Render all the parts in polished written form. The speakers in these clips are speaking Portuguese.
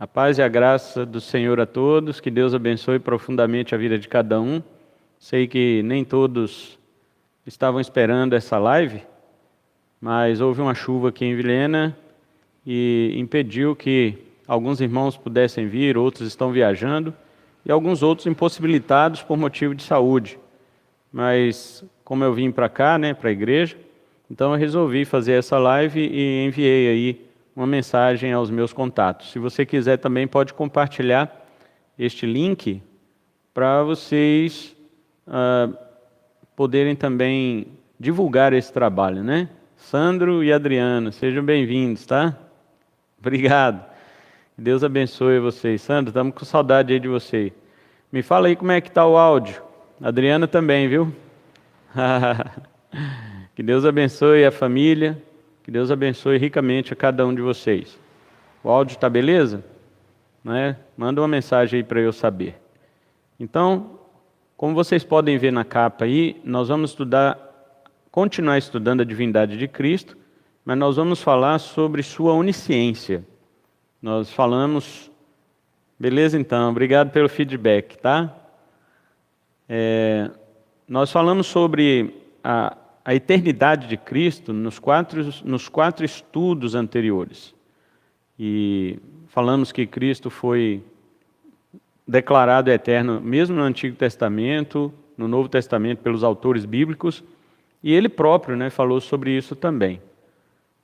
A paz e a graça do Senhor a todos, que Deus abençoe profundamente a vida de cada um. Sei que nem todos estavam esperando essa live, mas houve uma chuva aqui em Vilhena e impediu que alguns irmãos pudessem vir, outros estão viajando e alguns outros impossibilitados por motivo de saúde. Mas como eu vim para cá, para a igreja, então eu resolvi fazer essa live e enviei aí uma mensagem aos meus contatos. Se você quiser também pode compartilhar este link para vocês poderem também divulgar esse trabalho, Sandro e Adriana, sejam bem-vindos, tá? Obrigado. Deus abençoe vocês. Sandro, estamos com saudade aí de você. Me fala aí como é que está o áudio. Adriana também, viu? Que Deus abençoe a família. Que Deus abençoe ricamente a cada um de vocês. O áudio está beleza? Manda uma mensagem aí para eu saber. Então, como vocês podem ver na capa aí, nós vamos continuar estudando a divindade de Cristo, mas nós vamos falar sobre sua onisciência. Nós falamos... Beleza então, obrigado pelo feedback, tá? Nós falamos sobre a eternidade de Cristo nos quatro estudos anteriores. E falamos que Cristo foi declarado eterno, mesmo no Antigo Testamento, no Novo Testamento, pelos autores bíblicos, e ele próprio falou sobre isso também.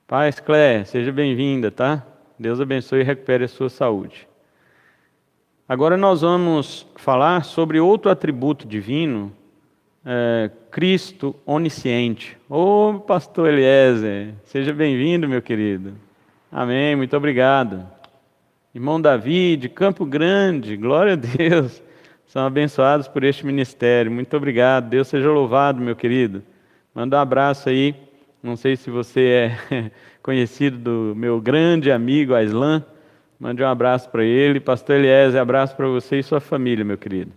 Paz, Clé, seja bem-vinda, tá? Deus abençoe e recupere a sua saúde. Agora nós vamos falar sobre outro atributo divino, Cristo onisciente. Ô, pastor Eliezer, seja bem-vindo, meu querido. Amém, muito obrigado. Irmão Davi, de Campo Grande, glória a Deus. São abençoados por este ministério. Muito obrigado, Deus seja louvado, meu querido. Manda um abraço aí. Não sei se você é conhecido do meu grande amigo Aislan. Mande um abraço para ele. Pastor Eliezer, abraço para você e sua família, meu querido.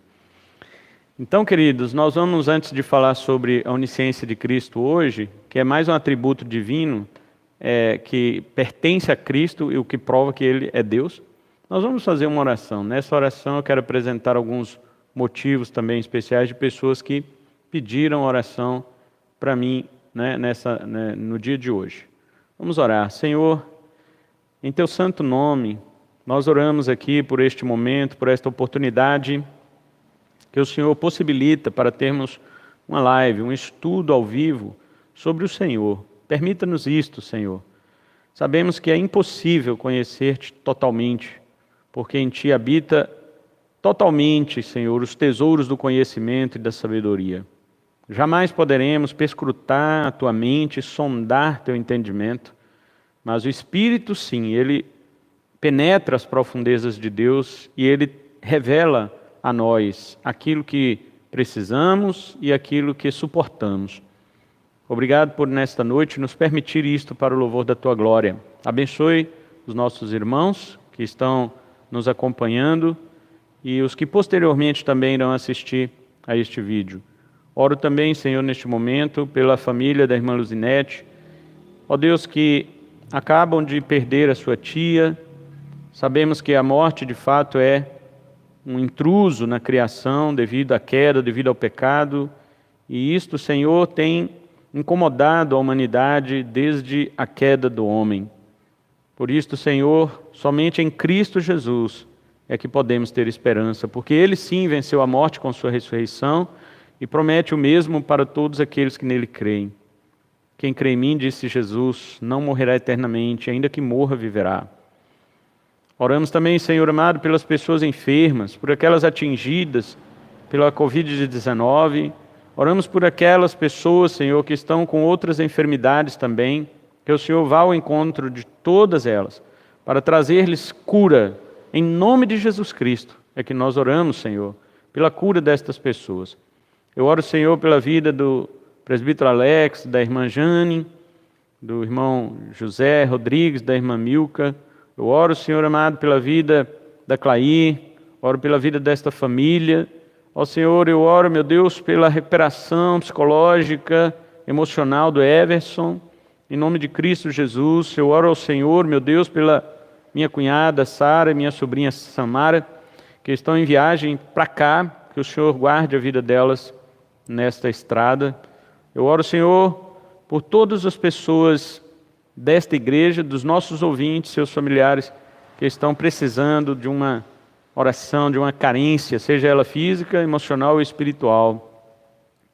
Então, queridos, nós vamos, antes de falar sobre a onisciência de Cristo hoje, que é mais um atributo divino, que pertence a Cristo e o que prova que Ele é Deus, nós vamos fazer uma oração. Nessa oração eu quero apresentar alguns motivos também especiais de pessoas que pediram oração para mim no dia de hoje. Vamos orar. Senhor, em Teu santo nome, nós oramos aqui por este momento, por esta oportunidade que o Senhor possibilita para termos uma live, um estudo ao vivo sobre o Senhor. Permita-nos isto, Senhor. Sabemos que é impossível conhecer-te totalmente, porque em Ti habita totalmente, Senhor, os tesouros do conhecimento e da sabedoria. Jamais poderemos perscrutar a Tua mente, sondar Teu entendimento, mas o Espírito, sim, Ele penetra as profundezas de Deus e Ele revela a nós aquilo que precisamos e aquilo que suportamos. Obrigado por nesta noite nos permitir isto para o louvor da Tua glória. Abençoe os nossos irmãos que estão nos acompanhando e os que posteriormente também irão assistir a este vídeo. Oro também, Senhor, neste momento pela família da irmã Luzinete. Ó Deus, que acabam de perder a sua tia. Sabemos que a morte de fato é um intruso na criação devido à queda, devido ao pecado. E isto, Senhor, tem incomodado a humanidade desde a queda do homem. Por isto, Senhor, somente em Cristo Jesus é que podemos ter esperança, porque Ele sim venceu a morte com sua ressurreição e promete o mesmo para todos aqueles que nele creem. Quem crê em mim, disse Jesus, não morrerá eternamente, ainda que morra, viverá. Oramos também, Senhor amado, pelas pessoas enfermas, por aquelas atingidas pela Covid-19. Oramos por aquelas pessoas, Senhor, que estão com outras enfermidades também, que o Senhor vá ao encontro de todas elas, para trazer-lhes cura. Em nome de Jesus Cristo é que nós oramos, Senhor, pela cura destas pessoas. Eu oro, Senhor, pela vida do presbítero Alex, da irmã Jane, do irmão José Rodrigues, da irmã Milka. Eu oro, Senhor amado, pela vida da Clair, oro pela vida desta família. Ó Senhor, eu oro, meu Deus, pela recuperação psicológica, emocional do Everson. Em nome de Cristo Jesus, eu oro ao Senhor, meu Deus, pela minha cunhada Sara e minha sobrinha Samara, que estão em viagem para cá, que o Senhor guarde a vida delas nesta estrada. Eu oro, Senhor, por todas as pessoas desta igreja, dos nossos ouvintes, seus familiares, que estão precisando de uma oração, de uma carência, seja ela física, emocional ou espiritual.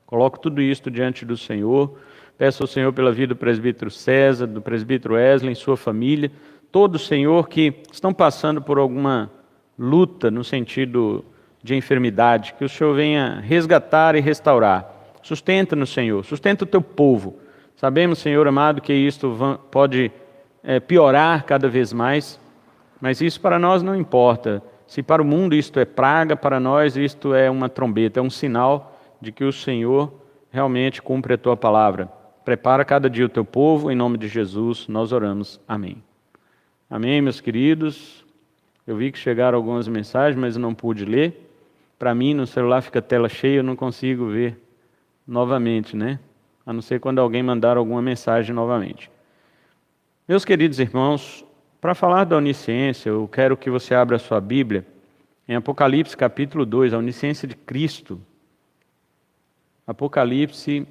Coloco tudo isto diante do Senhor. Peço ao Senhor pela vida do presbítero César, do presbítero Wesley, sua família, todos, Senhor, que estão passando por alguma luta no sentido de enfermidade, que o Senhor venha resgatar e restaurar. Sustenta-nos, Senhor, sustenta o teu povo. Sabemos, Senhor amado, que isto pode piorar cada vez mais, mas isso para nós não importa. Se para o mundo isto é praga, para nós isto é uma trombeta, é um sinal de que o Senhor realmente cumpre a tua palavra. Prepara cada dia o teu povo, em nome de Jesus, nós oramos. Amém. Amém, meus queridos. Eu vi que chegaram algumas mensagens, mas eu não pude ler. Para mim, no celular fica tela cheia, eu não consigo ver novamente, né? A não ser quando alguém mandar alguma mensagem novamente. Meus queridos irmãos, para falar da onisciência, eu quero que você abra a sua Bíblia em Apocalipse capítulo 2, a onisciência de Cristo. Apocalipse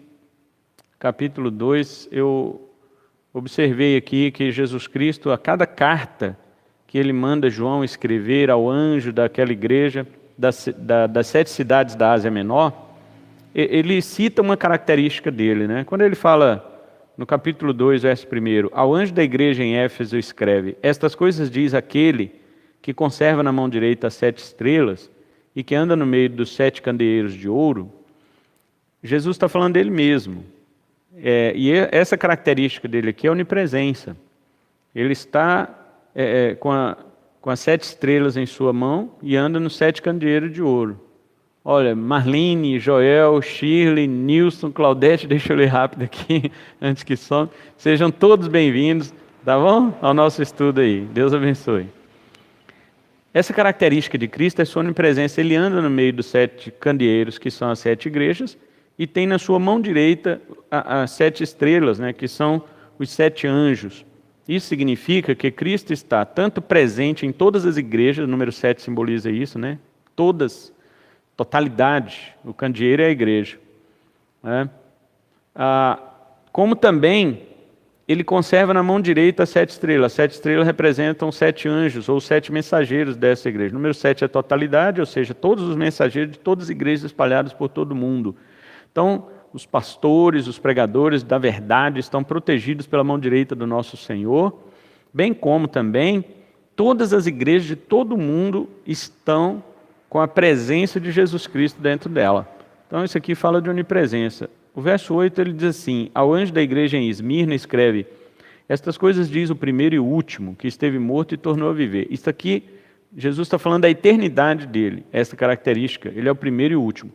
capítulo 2, eu observei aqui que Jesus Cristo, a cada carta que ele manda João escrever ao anjo daquela igreja, das 7 cidades da Ásia Menor, ele cita uma característica dele, né? Quando ele fala no capítulo 2, verso 1, ao anjo da igreja em Éfeso escreve: estas coisas diz aquele que conserva na mão direita as 7 estrelas e que anda no meio dos 7 candeeiros de ouro. Jesus está falando dele mesmo. E essa característica dele aqui é a onipresença. Ele está com as 7 estrelas em sua mão e anda nos 7 candeeiros de ouro. Olha, Marlene, Joel, Shirley, Nilson, Claudete, deixa eu ler rápido aqui, antes que some. Sejam todos bem-vindos, tá bom? Ao nosso estudo aí. Deus abençoe. Essa característica de Cristo é sua onipresença. Ele anda no meio dos 7 candeeiros, que são as 7 igrejas, e tem na sua mão direita as 7 estrelas, né, que são os 7 anjos. Isso significa que Cristo está tanto presente em todas as igrejas, o número 7 simboliza isso, né? Todas, totalidade, o candeeiro é a igreja. Né? Como também ele conserva na mão direita as 7 estrelas. As 7 estrelas representam 7 anjos ou 7 mensageiros dessa igreja. O número 7 é a totalidade, ou seja, todos os mensageiros de todas as igrejas espalhadas por todo o mundo. Então, os pastores, os pregadores da verdade estão protegidos pela mão direita do nosso Senhor, bem como também todas as igrejas de todo o mundo estão com a presença de Jesus Cristo dentro dela. Então isso aqui fala de onipresença. O verso 8 ele diz assim: ao anjo da igreja em Esmirna escreve: estas coisas diz o primeiro e o último, que esteve morto e tornou a viver. Isso aqui, Jesus está falando da eternidade dele, essa característica, ele é o primeiro e o último.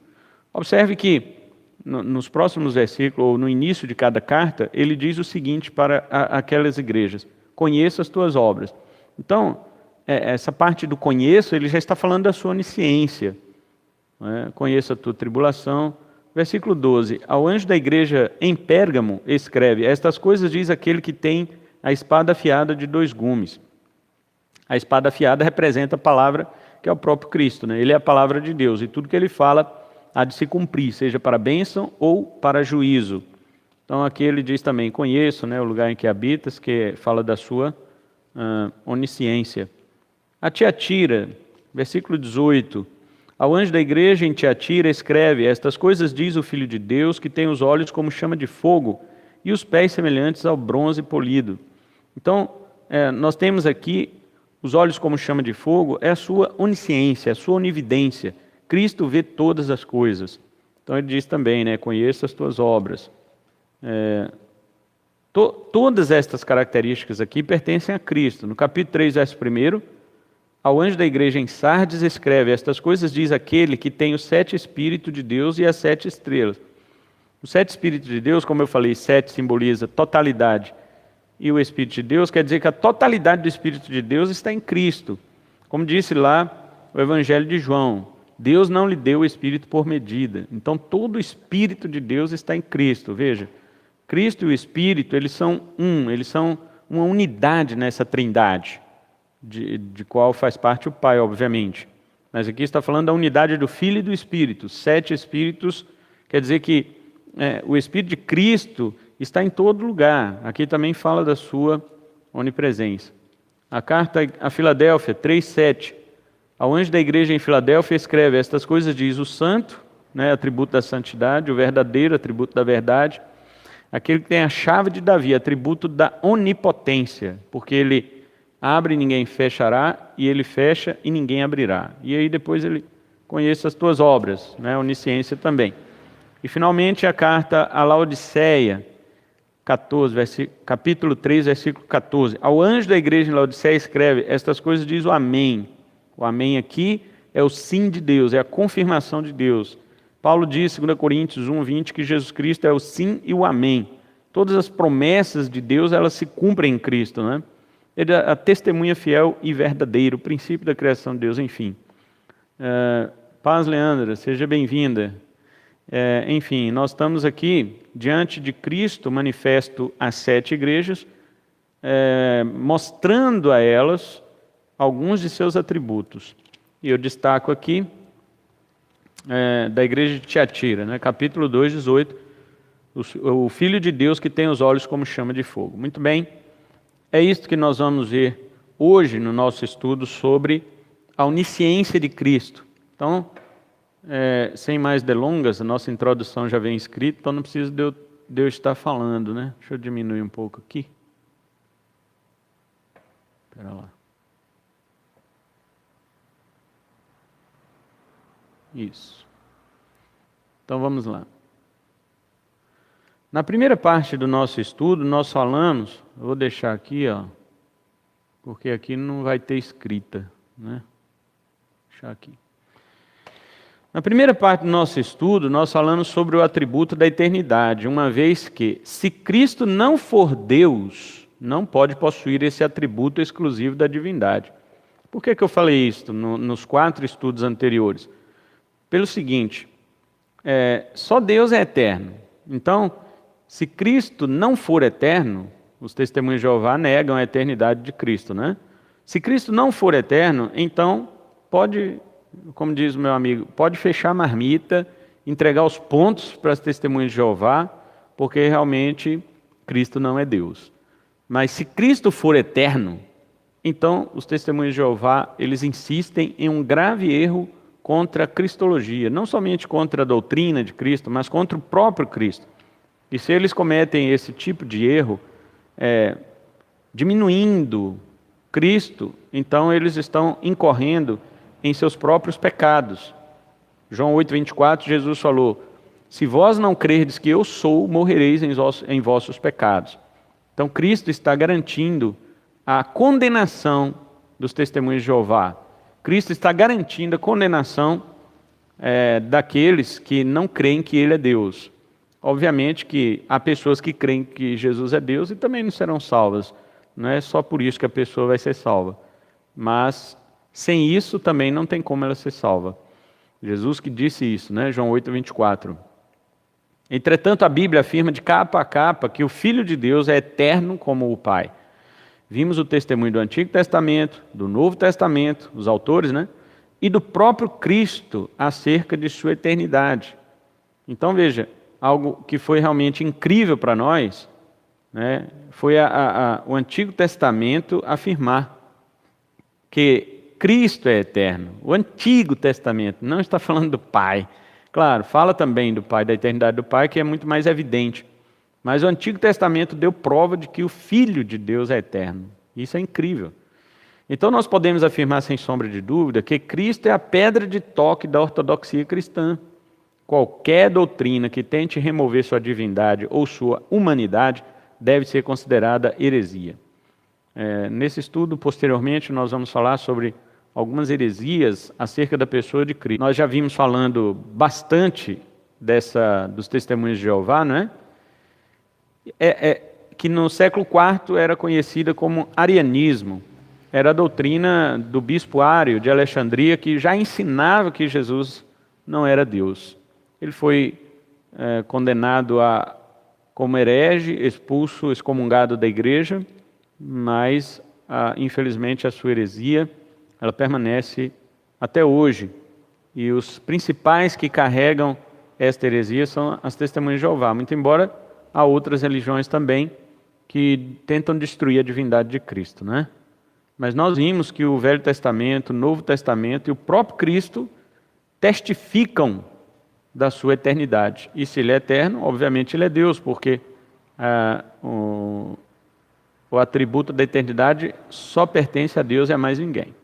Observe que nos próximos versículos, ou no início de cada carta, ele diz o seguinte para aquelas igrejas: conheça as tuas obras. Então, essa parte do conheço, ele já está falando da sua onisciência. Né? Conheça a tua tribulação. Versículo 12, ao anjo da igreja em Pérgamo escreve: estas coisas diz aquele que tem a espada afiada de 2 gumes. A espada afiada representa a palavra que é o próprio Cristo, né? Ele é a palavra de Deus, e tudo que ele fala há de se cumprir, seja para bênção ou para juízo. Então aqui ele diz também: conheço, né, o lugar em que habitas, que fala da sua onisciência. A Tiatira, versículo 18, ao anjo da igreja em Tiatira escreve: estas coisas diz o Filho de Deus, que tem os olhos como chama de fogo e os pés semelhantes ao bronze polido. Então, nós temos aqui os olhos como chama de fogo, é a sua onisciência, a sua onividência. Cristo vê todas as coisas. Então ele diz também, né, conheça as tuas obras. Todas estas características aqui pertencem a Cristo. No capítulo 3, verso 1, ao anjo da igreja em Sardes escreve: estas coisas diz aquele que tem os 7 Espíritos de Deus e as 7 estrelas. Os 7 Espíritos de Deus, como eu falei, 7 simboliza totalidade. E o Espírito de Deus quer dizer que a totalidade do Espírito de Deus está em Cristo. Como disse lá o Evangelho de João, Deus não lhe deu o Espírito por medida. Então todo o Espírito de Deus está em Cristo. Veja, Cristo e o Espírito, eles são uma unidade nessa trindade. de qual faz parte o Pai, obviamente. Mas aqui está falando da unidade do Filho e do Espírito. 7 Espíritos, quer dizer que o Espírito de Cristo está em todo lugar. Aqui também fala da sua onipresença. A carta a Filadélfia, 3:7. Ao anjo da igreja em Filadélfia escreve: estas coisas diz o santo, atributo da santidade, o verdadeiro, atributo da verdade, aquele que tem a chave de Davi, atributo da onipotência, porque ele abre e ninguém fechará, e ele fecha e ninguém abrirá. E aí depois ele conhece as tuas obras, onisciência também. E finalmente a carta a Laodiceia, capítulo 3, versículo 14. Ao anjo da igreja em Laodiceia escreve: estas coisas diz o Amém. O Amém aqui é o sim de Deus, é a confirmação de Deus. Paulo diz, 2 Coríntios 1:20, que Jesus Cristo é o sim e o Amém. Todas as promessas de Deus, elas se cumprem em Cristo, Ele é a testemunha fiel e verdadeira, o princípio da criação de Deus, enfim. Paz, Leandra, seja bem-vinda. Enfim, nós estamos aqui diante de Cristo manifesto às 7 igrejas, mostrando a elas alguns de seus atributos. E eu destaco aqui da igreja de Tiatira, capítulo 2, 18, o Filho de Deus que tem os olhos como chama de fogo. Muito bem, é isto que nós vamos ver hoje no nosso estudo sobre a onisciência de Cristo. Então, sem mais delongas, a nossa introdução já vem escrita, então não precisa de eu estar falando, Deixa eu diminuir um pouco aqui. Espera lá. Isso. Então vamos lá. Na primeira parte do nosso estudo, nós falamos, eu vou deixar aqui, porque aqui não vai ter escrita, Vou deixar aqui. Na primeira parte do nosso estudo, nós falamos sobre o atributo da eternidade, uma vez que, se Cristo não for Deus, não pode possuir esse atributo exclusivo da divindade. Por que eu falei isso nos 4 estudos anteriores? Pelo seguinte, só Deus é eterno. Então, se Cristo não for eterno, os testemunhos de Jeová negam a eternidade de Cristo, Se Cristo não for eterno, então pode, como diz o meu amigo, pode fechar a marmita, entregar os pontos para as testemunhas de Jeová, porque realmente Cristo não é Deus. Mas se Cristo for eterno, então os testemunhos de Jeová, eles insistem em um grave erro contra a cristologia, não somente contra a doutrina de Cristo, mas contra o próprio Cristo. E se eles cometem esse tipo de erro, diminuindo Cristo, então eles estão incorrendo em seus próprios pecados. João 8:24, Jesus falou: se vós não crerdes que eu sou, morrereis em vossos pecados. Então Cristo está garantindo a condenação dos testemunhos de Jeová. Cristo está garantindo a condenação daqueles que não creem que Ele é Deus. Obviamente que há pessoas que creem que Jesus é Deus e também não serão salvas. Não é só por isso que a pessoa vai ser salva. Mas sem isso também não tem como ela ser salva. Jesus que disse isso, João 8:24. Entretanto, a Bíblia afirma de capa a capa que o Filho de Deus é eterno como o Pai. Vimos o testemunho do Antigo Testamento, do Novo Testamento, os autores, e do próprio Cristo acerca de sua eternidade. Então veja, algo que foi realmente incrível para nós, foi o Antigo Testamento afirmar que Cristo é eterno. O Antigo Testamento não está falando do Pai. Claro, fala também do Pai, da eternidade do Pai, que é muito mais evidente. Mas o Antigo Testamento deu prova de que o Filho de Deus é eterno. Isso é incrível. Então nós podemos afirmar sem sombra de dúvida que Cristo é a pedra de toque da ortodoxia cristã. Qualquer doutrina que tente remover sua divindade ou sua humanidade deve ser considerada heresia. Nesse estudo, posteriormente, nós vamos falar sobre algumas heresias acerca da pessoa de Cristo. Nós já vimos falando bastante dos testemunhos de Jeová, que no século IV era conhecida como arianismo. Era a doutrina do bispo Ário de Alexandria, que já ensinava que Jesus não era Deus. Ele foi condenado como herege, expulso, excomungado da igreja, mas infelizmente, a sua heresia, ela permanece até hoje. E os principais que carregam esta heresia são as Testemunhas de Jeová, muito embora há outras religiões também que tentam destruir a divindade de Cristo, né? Mas nós vimos que o Velho Testamento, o Novo Testamento e o próprio Cristo testificam da sua eternidade. E se ele é eterno, obviamente ele é Deus, porque o atributo da eternidade só pertence a Deus e a mais ninguém.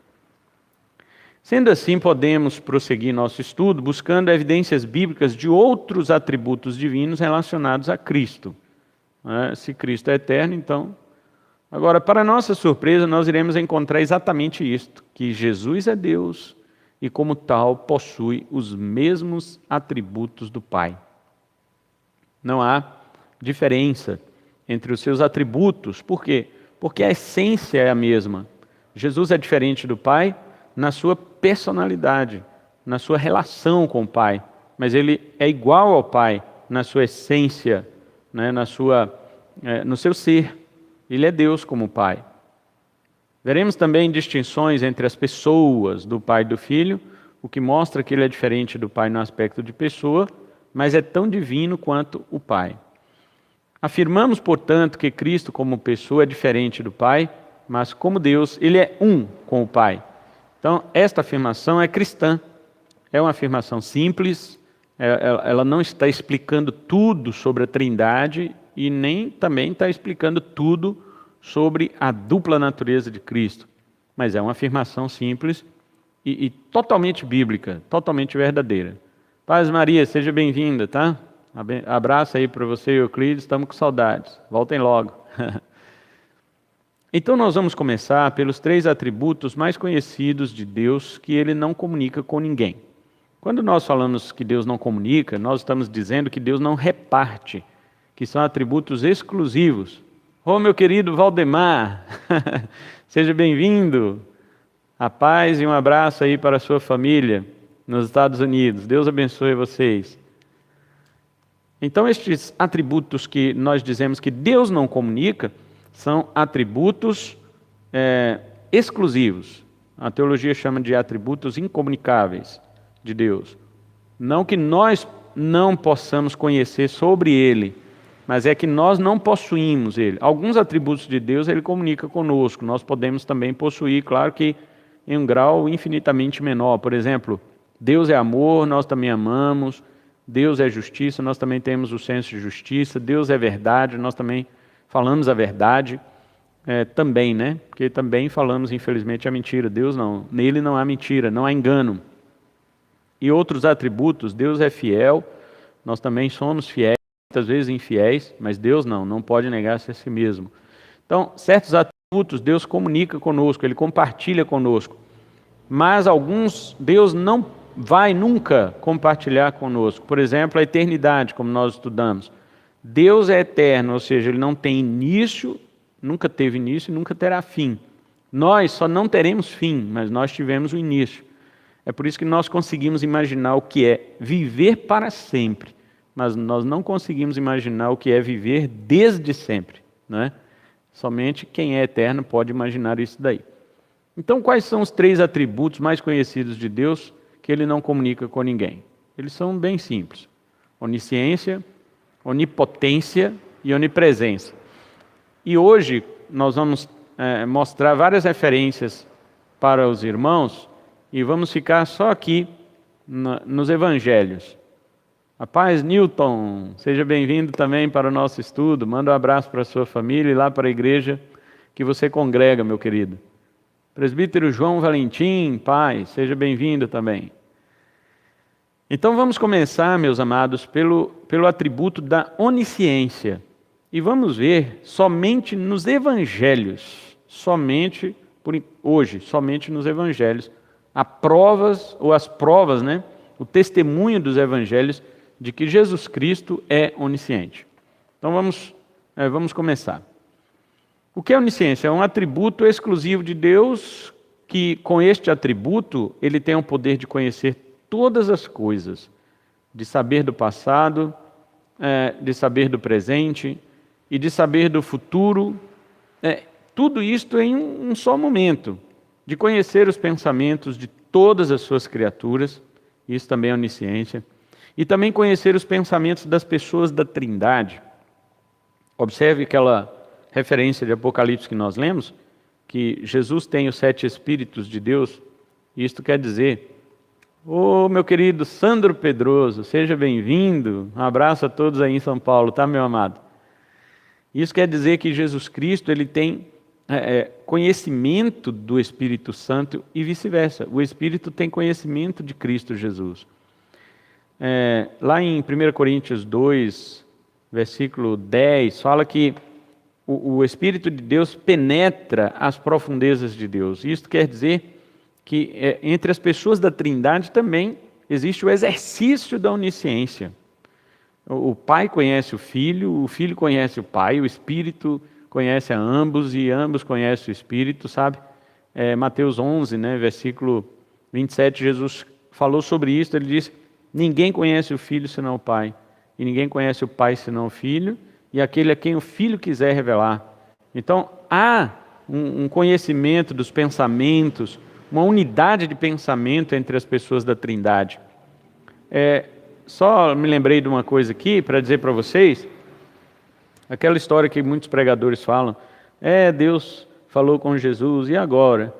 Sendo assim, podemos prosseguir nosso estudo buscando evidências bíblicas de outros atributos divinos relacionados a Cristo. Se Cristo é eterno, então... Agora, para nossa surpresa, nós iremos encontrar exatamente isto, que Jesus é Deus e, como tal, possui os mesmos atributos do Pai. Não há diferença entre os seus atributos. Por quê? Porque a essência é a mesma. Jesus é diferente do Pai na sua personalidade, na sua relação com o Pai, mas ele é igual ao Pai na sua essência, né, no seu ser. Ele é Deus como Pai. Veremos também distinções entre as pessoas do Pai e do Filho, o que mostra que ele é diferente do Pai no aspecto de pessoa, mas é tão divino quanto o Pai. Afirmamos, portanto, que Cristo como pessoa é diferente do Pai, mas como Deus, ele é um com o Pai. Então, esta afirmação é cristã. É uma afirmação simples, ela não está explicando tudo sobre a Trindade e nem também está explicando tudo sobre a dupla natureza de Cristo. Mas é uma afirmação simples e totalmente bíblica, totalmente verdadeira. Paz Maria, seja bem-vinda, tá? Abraço aí para você e Euclides, estamos com saudades. Voltem logo. Então nós vamos começar pelos 3 atributos mais conhecidos de Deus que ele não comunica com ninguém. Quando nós falamos que Deus não comunica, nós estamos dizendo que Deus não reparte, que são atributos exclusivos. Ô meu querido Valdemar, seja bem-vindo. A paz e um abraço aí para a sua família nos Estados Unidos. Deus abençoe vocês. Então estes atributos que nós dizemos que Deus não comunica, são atributos exclusivos. A teologia chama de atributos incomunicáveis de Deus. Não que nós não possamos conhecer sobre Ele, mas é que nós não possuímos Ele. Alguns atributos de Deus Ele comunica conosco. Nós podemos também possuir, claro que em um grau infinitamente menor. Por exemplo, Deus é amor, nós também amamos. Deus é justiça, nós também temos o senso de justiça. Deus é verdade, nós também falamos a verdade também, né? Porque também falamos, infelizmente, a mentira. Deus não. Nele não há mentira, não há engano. E outros atributos, Deus é fiel, nós também somos fiéis, muitas vezes infiéis, mas Deus não pode negar-se a si mesmo. Então, certos atributos Deus comunica conosco, Ele compartilha conosco. Mas alguns Deus não vai nunca compartilhar conosco. Por exemplo, a eternidade, como nós estudamos. Deus é eterno, ou seja, Ele não tem início, nunca teve início e nunca terá fim. Nós só não teremos fim, mas nós tivemos o início. É por isso que nós conseguimos imaginar o que é viver para sempre, mas nós não conseguimos imaginar o que é viver desde sempre, não é? Somente quem é eterno pode imaginar isso daí. Então, quais são os 3 atributos mais conhecidos de Deus que Ele não comunica com ninguém? Eles são bem simples. Onisciência, onipotência e onipresença. E hoje nós vamos mostrar várias referências para os irmãos e vamos ficar só aqui nos evangelhos. A paz, Newton, seja bem-vindo também para o nosso estudo. Manda um abraço para a sua família e lá para a igreja que você congrega, meu querido. Presbítero João Valentim, paz, seja bem-vindo também. Então vamos começar, meus amados, pelo atributo da onisciência. E vamos ver somente nos evangelhos, somente nos evangelhos, as provas, né? O testemunho dos evangelhos de que Jesus Cristo é onisciente. Então vamos começar. O que é onisciência? É um atributo exclusivo de Deus que, com este atributo, Ele tem o poder de conhecer todas as coisas, de saber do passado, de saber do presente e de saber do futuro. tudo isto em um só momento, de conhecer os pensamentos de todas as suas criaturas, isso também é onisciência, e também conhecer os pensamentos das pessoas da Trindade. Observe aquela referência de Apocalipse que nós lemos, que Jesus tem os 7 Espíritos de Deus, e isto quer dizer, meu querido Sandro Pedroso, seja bem-vindo, um abraço a todos aí em São Paulo, tá, meu amado? Isso quer dizer que Jesus Cristo, ele tem conhecimento do Espírito Santo e vice-versa. O Espírito tem conhecimento de Cristo Jesus. Lá em 1 Coríntios 2, versículo 10, fala que o Espírito de Deus penetra as profundezas de Deus. Isso quer dizer que entre as pessoas da Trindade também existe o exercício da onisciência. O Pai conhece o Filho conhece o Pai, o Espírito conhece a ambos e ambos conhecem o Espírito, sabe? Mateus 11, né, versículo 27, Jesus falou sobre isso, ele disse, ninguém conhece o Filho senão o Pai, e ninguém conhece o Pai senão o Filho, e aquele a quem o Filho quiser revelar. Então, há um conhecimento dos pensamentos, uma unidade de pensamento entre as pessoas da Trindade. Só me lembrei de uma coisa aqui para dizer para vocês, aquela história que muitos pregadores falam, Deus falou com Jesus, e agora?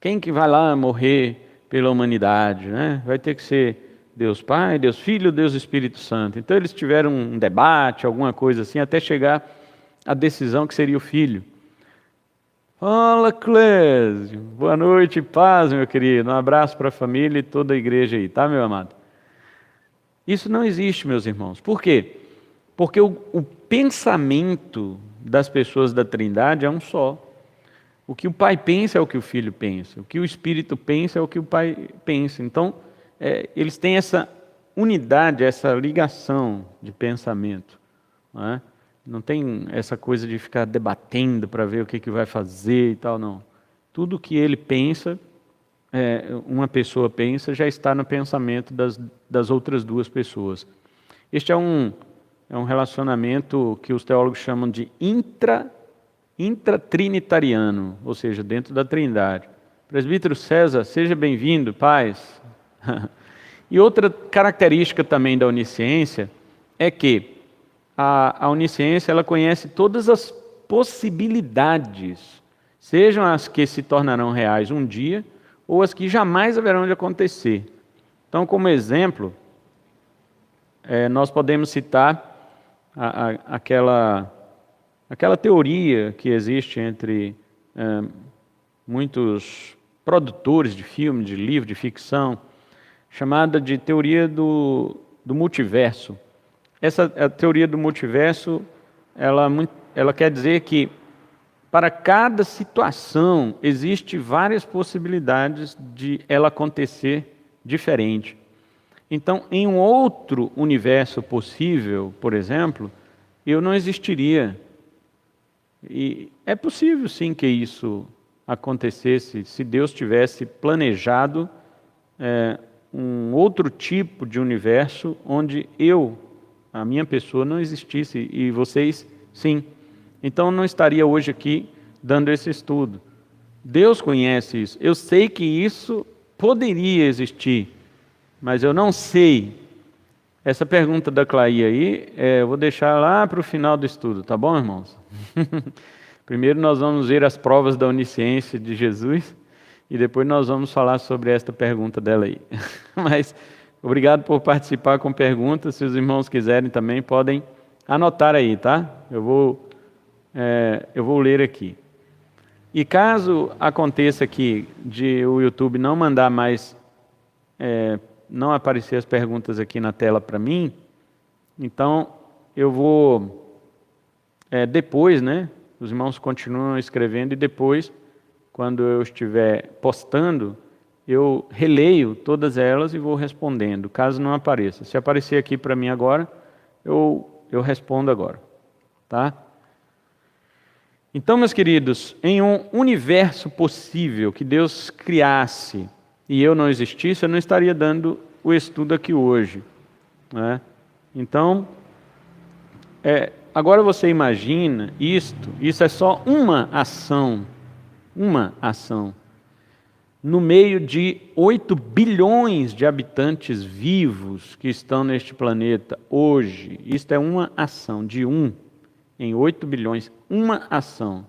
Quem que vai lá morrer pela humanidade? Né? Vai ter que ser Deus Pai, Deus Filho, Deus Espírito Santo. Então eles tiveram um debate, alguma coisa assim, até chegar à decisão que seria o Filho. Fala, Clésio, boa noite, paz, meu querido, um abraço para a família e toda a igreja aí, tá, meu amado? Isso não existe, meus irmãos. Por quê? Porque o pensamento das pessoas da Trindade é um só. O que o Pai pensa é o que o Filho pensa. O que o Espírito pensa é o que o Pai pensa. Então, eles têm essa unidade, essa ligação de pensamento. Não tem essa coisa de ficar debatendo para ver o que vai fazer e tal, não. Tudo que ele pensa, uma pessoa pensa, já está no pensamento das outras duas pessoas. Este é um relacionamento que os teólogos chamam de intratrinitariano, ou seja, dentro da Trindade. Presbítero César, seja bem-vindo, paz. E outra característica também da onisciência é que a onisciência ela conhece todas as possibilidades, sejam as que se tornarão reais um dia, ou as que jamais haverão de acontecer. Então, como exemplo, nós podemos citar aquela teoria que existe entre muitos produtores de filme, de livro, de ficção, chamada de teoria do multiverso. A teoria do multiverso, ela quer dizer que para cada situação existe várias possibilidades de ela acontecer diferente. Então, em um outro universo possível, por exemplo, eu não existiria. E é possível sim que isso acontecesse se Deus tivesse planejado um outro tipo de universo onde a minha pessoa não existisse e vocês sim. Então eu não estaria hoje aqui dando esse estudo. Deus conhece isso. Eu sei que isso poderia existir, mas eu não sei. Essa pergunta da Clay aí, eu vou deixar lá para o final do estudo, tá bom, irmãos? Primeiro nós vamos ver as provas da onisciência de Jesus e depois nós vamos falar sobre esta pergunta dela aí. Mas obrigado por participar com perguntas. Se os irmãos quiserem também podem anotar aí, tá? Eu vou ler aqui. E caso aconteça aqui de o YouTube não mandar mais, não aparecer as perguntas aqui na tela para mim, então eu vou, depois, né? Os irmãos continuam escrevendo e depois, quando eu estiver postando, eu releio todas elas e vou respondendo, caso não apareça. Se aparecer aqui para mim agora, eu respondo agora, tá? Então, meus queridos, em um universo possível que Deus criasse e eu não existisse, eu não estaria dando o estudo aqui hoje, né? Então, agora você imagina isso é só uma ação, no meio de 8 bilhões de habitantes vivos que estão neste planeta hoje. Isto é uma ação de 1 em 8 bilhões, uma ação.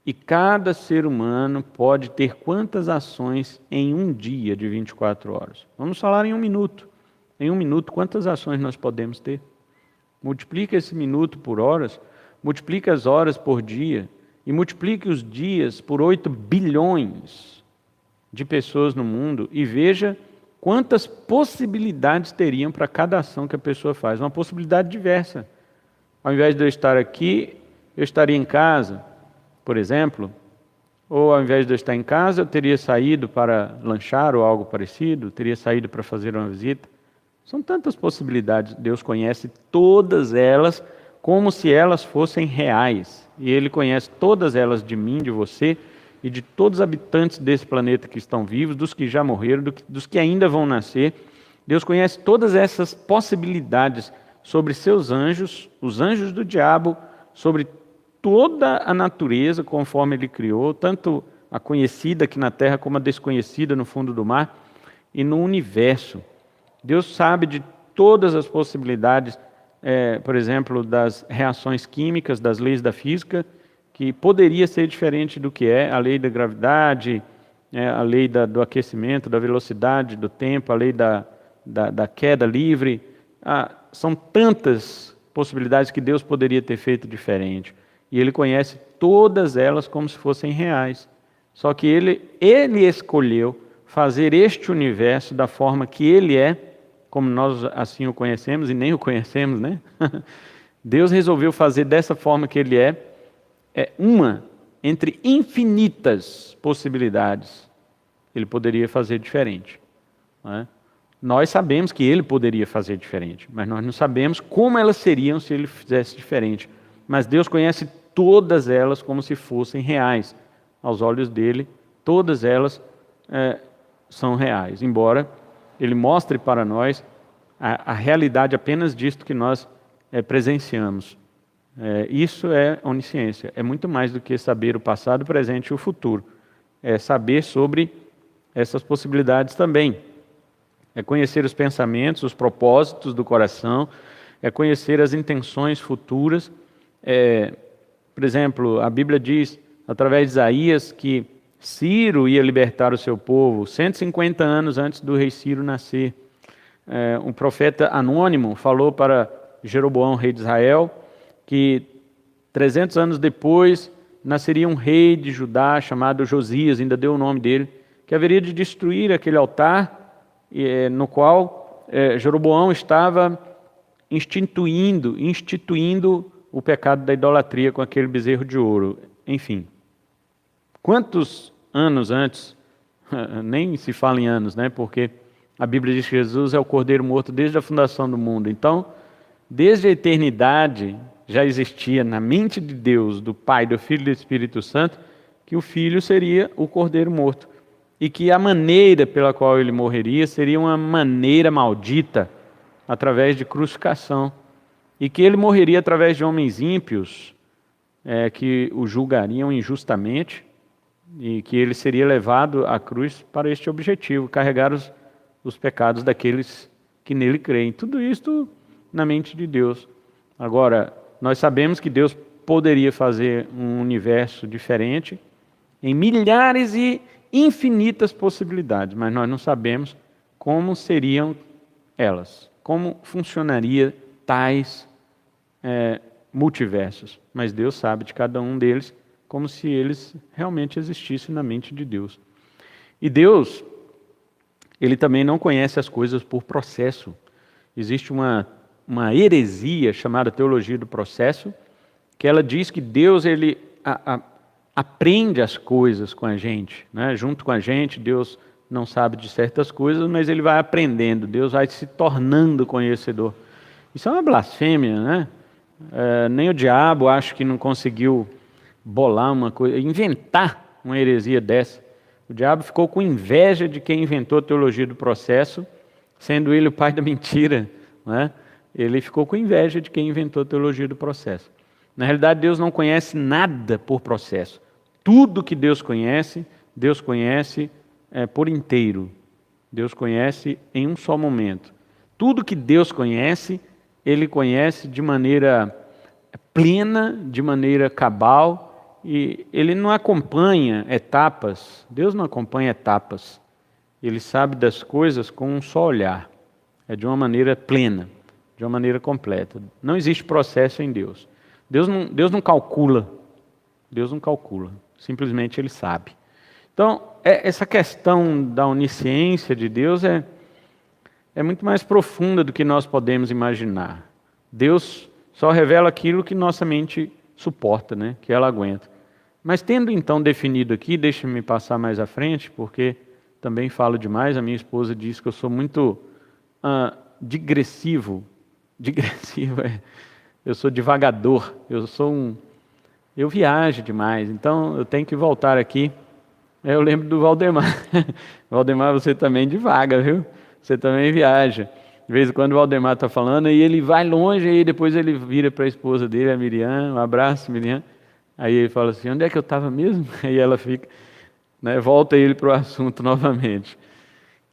E cada ser humano pode ter quantas ações em um dia de 24 horas? Vamos falar em 1 minuto. Em 1 minuto, quantas ações nós podemos ter? Multiplica esse minuto por horas, multiplica as horas por dia e multiplique os dias por 8 bilhões de pessoas no mundo e veja quantas possibilidades teriam para cada ação que a pessoa faz. Uma possibilidade diversa. Ao invés de eu estar aqui, eu estaria em casa, por exemplo, ou ao invés de eu estar em casa, eu teria saído para lanchar ou algo parecido, teria saído para fazer uma visita. São tantas possibilidades, Deus conhece todas elas como se elas fossem reais. E Ele conhece todas elas de mim, de você e de todos os habitantes desse planeta que estão vivos, dos que já morreram, dos que ainda vão nascer. Deus conhece todas essas possibilidades sobre seus anjos, os anjos do diabo, sobre toda a natureza conforme Ele criou, tanto a conhecida aqui na terra como a desconhecida no fundo do mar e no universo. Deus sabe de todas as possibilidades, por exemplo, das reações químicas, das leis da física, que poderia ser diferente do que é, a lei da gravidade, a lei do aquecimento, da velocidade, do tempo, a lei da queda livre. São tantas possibilidades que Deus poderia ter feito diferente. E Ele conhece todas elas como se fossem reais. Só que Ele escolheu fazer este universo da forma que Ele é, como nós assim o conhecemos e nem o conhecemos, né? Deus resolveu fazer dessa forma que Ele é uma entre infinitas possibilidades. Ele poderia fazer diferente, não é? Nós sabemos que Ele poderia fazer diferente, mas nós não sabemos como elas seriam se Ele fizesse diferente. Mas Deus conhece todas elas como se fossem reais. Aos olhos dele, todas elas são reais, embora Ele mostre para nós a realidade apenas disto que nós presenciamos. Isso é onisciência, é muito mais do que saber o passado, o presente e o futuro. É saber sobre essas possibilidades também. É conhecer os pensamentos, os propósitos do coração, é conhecer as intenções futuras. Por exemplo, a Bíblia diz, através de Isaías, que Ciro ia libertar o seu povo 150 anos antes do rei Ciro nascer. Um profeta anônimo falou para Jeroboão, rei de Israel, que 300 anos depois nasceria um rei de Judá chamado Josias, ainda deu o nome dele, que haveria de destruir aquele altar no qual Jeroboão estava instituindo o pecado da idolatria com aquele bezerro de ouro. Enfim, quantos anos antes, nem se fala em anos, né? Porque a Bíblia diz que Jesus é o Cordeiro morto desde a fundação do mundo. Então, desde a eternidade, já existia na mente de Deus, do Pai, do Filho e do Espírito Santo, que o Filho seria o Cordeiro morto. E que a maneira pela qual ele morreria seria uma maneira maldita, através de crucificação. E que ele morreria através de homens ímpios, que o julgariam injustamente, e que ele seria levado à cruz para este objetivo, carregar os pecados daqueles que nele creem. Tudo isso na mente de Deus. Agora, nós sabemos que Deus poderia fazer um universo diferente, em milhares e infinitas possibilidades, mas nós não sabemos como seriam elas, como funcionaria tais multiversos. Mas Deus sabe de cada um deles, como se eles realmente existissem na mente de Deus. E Deus, Ele também não conhece as coisas por processo. Existe uma heresia chamada teologia do processo, que ela diz que Deus ele aprende as coisas com a gente, né? Junto com a gente. Deus não sabe de certas coisas, mas Ele vai aprendendo, Deus vai se tornando conhecedor. Isso é uma blasfêmia, né? Nem o diabo acho que não conseguiu bolar uma coisa, inventar uma heresia dessa. O diabo ficou com inveja de quem inventou a teologia do processo, sendo ele o pai da mentira, né? ele ficou com inveja de quem inventou a teologia do processo. Na realidade, Deus não conhece nada por processo. Tudo que Deus conhece por inteiro. Deus conhece em um só momento. Tudo que Deus conhece, Ele conhece de maneira plena, de maneira cabal, e Ele não acompanha etapas. Deus não acompanha etapas. Ele sabe das coisas com um só olhar. É de uma maneira plena, de uma maneira completa. Não existe processo em Deus. Deus não calcula. Deus não calcula. Simplesmente Ele sabe. Então, essa questão da onisciência de Deus é muito mais profunda do que nós podemos imaginar. Deus só revela aquilo que nossa mente suporta, né? Que ela aguenta. Mas tendo então definido aqui, deixa-me passar mais à frente, porque também falo demais. A minha esposa diz que eu sou muito digressivo. Digressivo eu sou divagador, eu viajo demais, então eu tenho que voltar aqui. Eu lembro do Valdemar. Valdemar, você também divaga, viu? Você também viaja. De vez em quando o Valdemar está falando e ele vai longe, e depois ele vira para a esposa dele, a Miriam, um abraço, Miriam. Aí ele fala assim, onde é que eu estava mesmo? Aí ela fica, né, volta ele para o assunto novamente.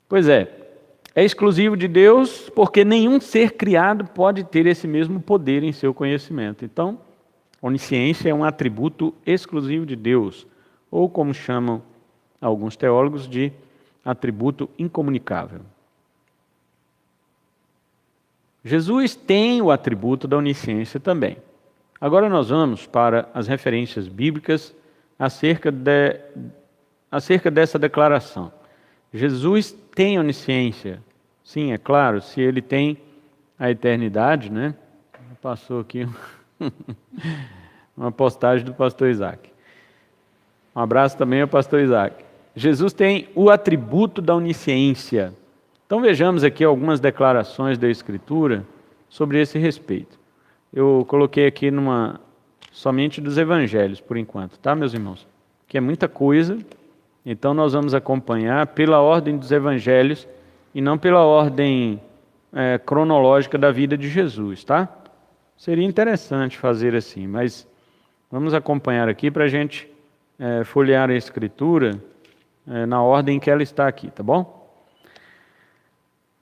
Pois é exclusivo de Deus, porque nenhum ser criado pode ter esse mesmo poder em seu conhecimento. Então, onisciência é um atributo exclusivo de Deus, ou como chamam alguns teólogos, de atributo incomunicável. Jesus tem o atributo da onisciência também. Agora nós vamos para as referências bíblicas acerca dessa declaração. Jesus tem onisciência. Sim, é claro, se ele tem a eternidade, né? Passou aqui uma postagem do pastor Isaac. Um abraço também ao pastor Isaac. Jesus tem o atributo da onisciência. Então vejamos aqui algumas declarações da Escritura sobre esse respeito. Eu coloquei aqui somente dos evangelhos, por enquanto, tá, meus irmãos? Que é muita coisa, então nós vamos acompanhar pela ordem dos evangelhos e não pela ordem cronológica da vida de Jesus, tá? Seria interessante fazer assim, mas vamos acompanhar aqui para a gente folhear a Escritura na ordem que ela está aqui, tá bom?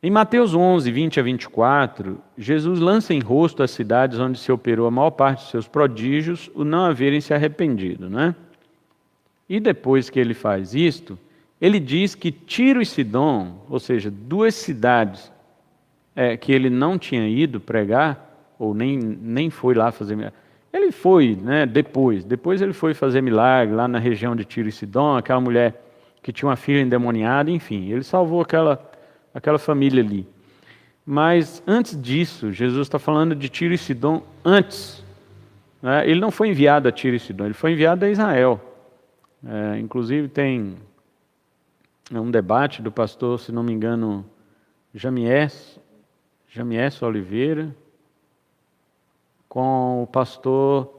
Em Mateus 11, 20 a 24, Jesus lança em rosto as cidades onde se operou a maior parte dos seus prodígios, o não haverem se arrependido, né? E depois que ele faz isto, ele diz que Tiro e Sidom, ou seja, duas cidades que ele não tinha ido pregar, ou nem foi lá fazer milagre. Ele foi, né, depois ele foi fazer milagre lá na região de Tiro e Sidom, aquela mulher que tinha uma filha endemoniada, enfim, ele salvou aquela família ali. Mas antes disso, Jesus está falando de Tiro e Sidom antes. Né? Ele não foi enviado a Tiro e Sidom, ele foi enviado a Israel. Inclusive tem um debate do pastor, se não me engano, Jamiés Oliveira, com o pastor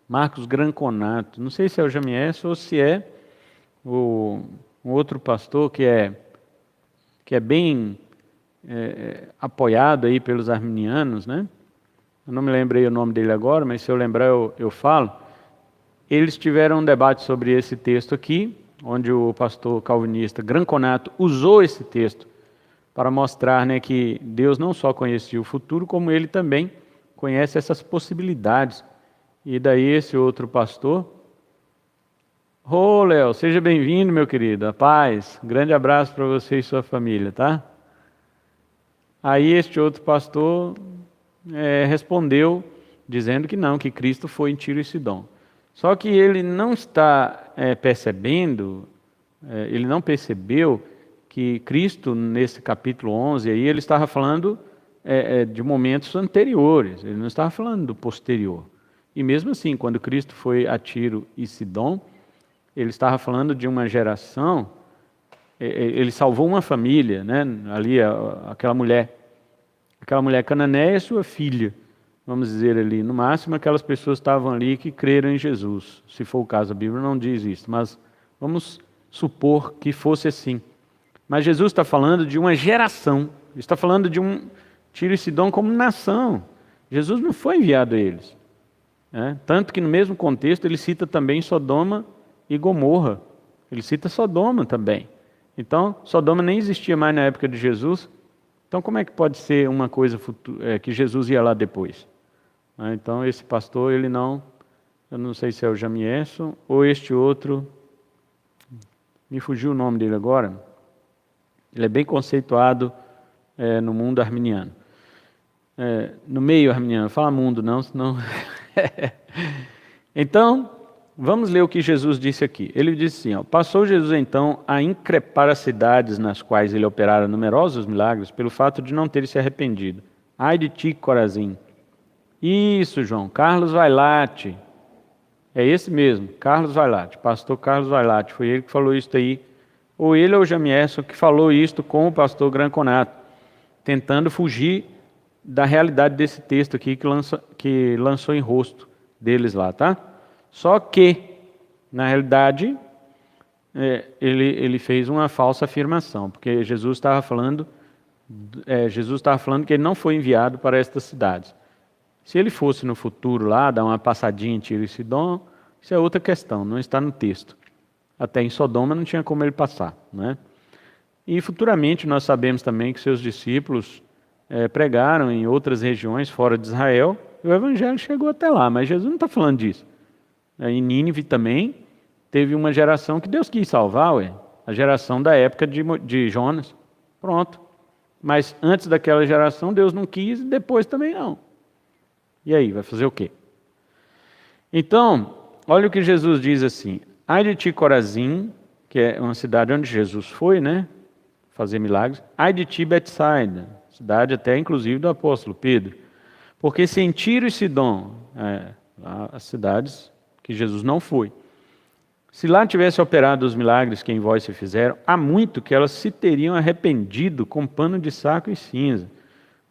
Marcos Granconato. Não sei se é o Jamiés ou se é um outro pastor que é bem apoiado aí pelos arminianos, né? Eu não me lembrei o nome dele agora, mas se eu lembrar eu falo. Eles tiveram um debate sobre esse texto aqui, onde o pastor calvinista Granconato usou esse texto para mostrar, né, que Deus não só conhecia o futuro, como ele também conhece essas possibilidades. E daí esse outro pastor, Léo, seja bem-vindo, meu querido, a paz, um grande abraço para você e sua família, tá? Aí este outro pastor respondeu, dizendo que não, que Cristo foi em Tiro e Sidom. Só que ele não está percebendo, ele não percebeu que Cristo, nesse capítulo 11, aí, ele estava falando de momentos anteriores, ele não estava falando do posterior. E mesmo assim, quando Cristo foi a Tiro e Sidom, ele estava falando de uma geração, ele salvou uma família, né? Ali aquela mulher cananeia e sua filha, vamos dizer ali, no máximo aquelas pessoas estavam ali que creram em Jesus. Se for o caso, a Bíblia não diz isso, mas vamos supor que fosse assim. Mas Jesus está falando de uma geração, está falando de Tiro e Sidom como nação. Jesus não foi enviado a eles. Tanto que no mesmo contexto ele cita também Sodoma e Gomorra. Ele cita Sodoma também. Então, Sodoma nem existia mais na época de Jesus. Então, como é que pode ser uma coisa que Jesus ia lá depois? Então, esse pastor, ele não... Eu não sei se é o Jamieson ou este outro... Me fugiu o nome dele agora. Ele é bem conceituado no mundo arminiano. No meio arminiano. Fala mundo não, senão... Então, vamos ler o que Jesus disse aqui. Ele disse assim, passou Jesus então a increpar as cidades nas quais ele operara numerosos milagres pelo fato de não terem se arrependido. Ai de ti, Corazim. Isso, João, Carlos Vailate. É esse mesmo, Carlos Vailate, pastor Carlos Vailate. Foi ele que falou isso aí. Ou ele ou o Jamieson que falou isto com o pastor Granconato, tentando fugir da realidade desse texto aqui que lançou em rosto deles lá, tá? Só que, na realidade, ele fez uma falsa afirmação, porque Jesus estava falando que ele não foi enviado para estas cidades. Se ele fosse no futuro lá, dar uma passadinha em Tiro e Sidom, isso é outra questão, não está no texto. Até em Sodoma não tinha como ele passar, né? E futuramente nós sabemos também que seus discípulos pregaram em outras regiões fora de Israel, e o evangelho chegou até lá, mas Jesus não está falando disso. Em Nínive também teve uma geração que Deus quis salvar, a geração da época de Jonas. Pronto. Mas antes daquela geração Deus não quis e depois também não. E aí, vai fazer o quê? Então, olha o que Jesus diz assim: ai de ti, Corazim, que é uma cidade onde Jesus foi, né? Fazer milagres. Ai de ti, Betsaida, cidade até inclusive do apóstolo Pedro. Porque se em Tiro e Sidom, as cidades que Jesus não foi, se lá tivesse operado os milagres que em vós se fizeram, há muito que elas se teriam arrependido com pano de saco e cinza.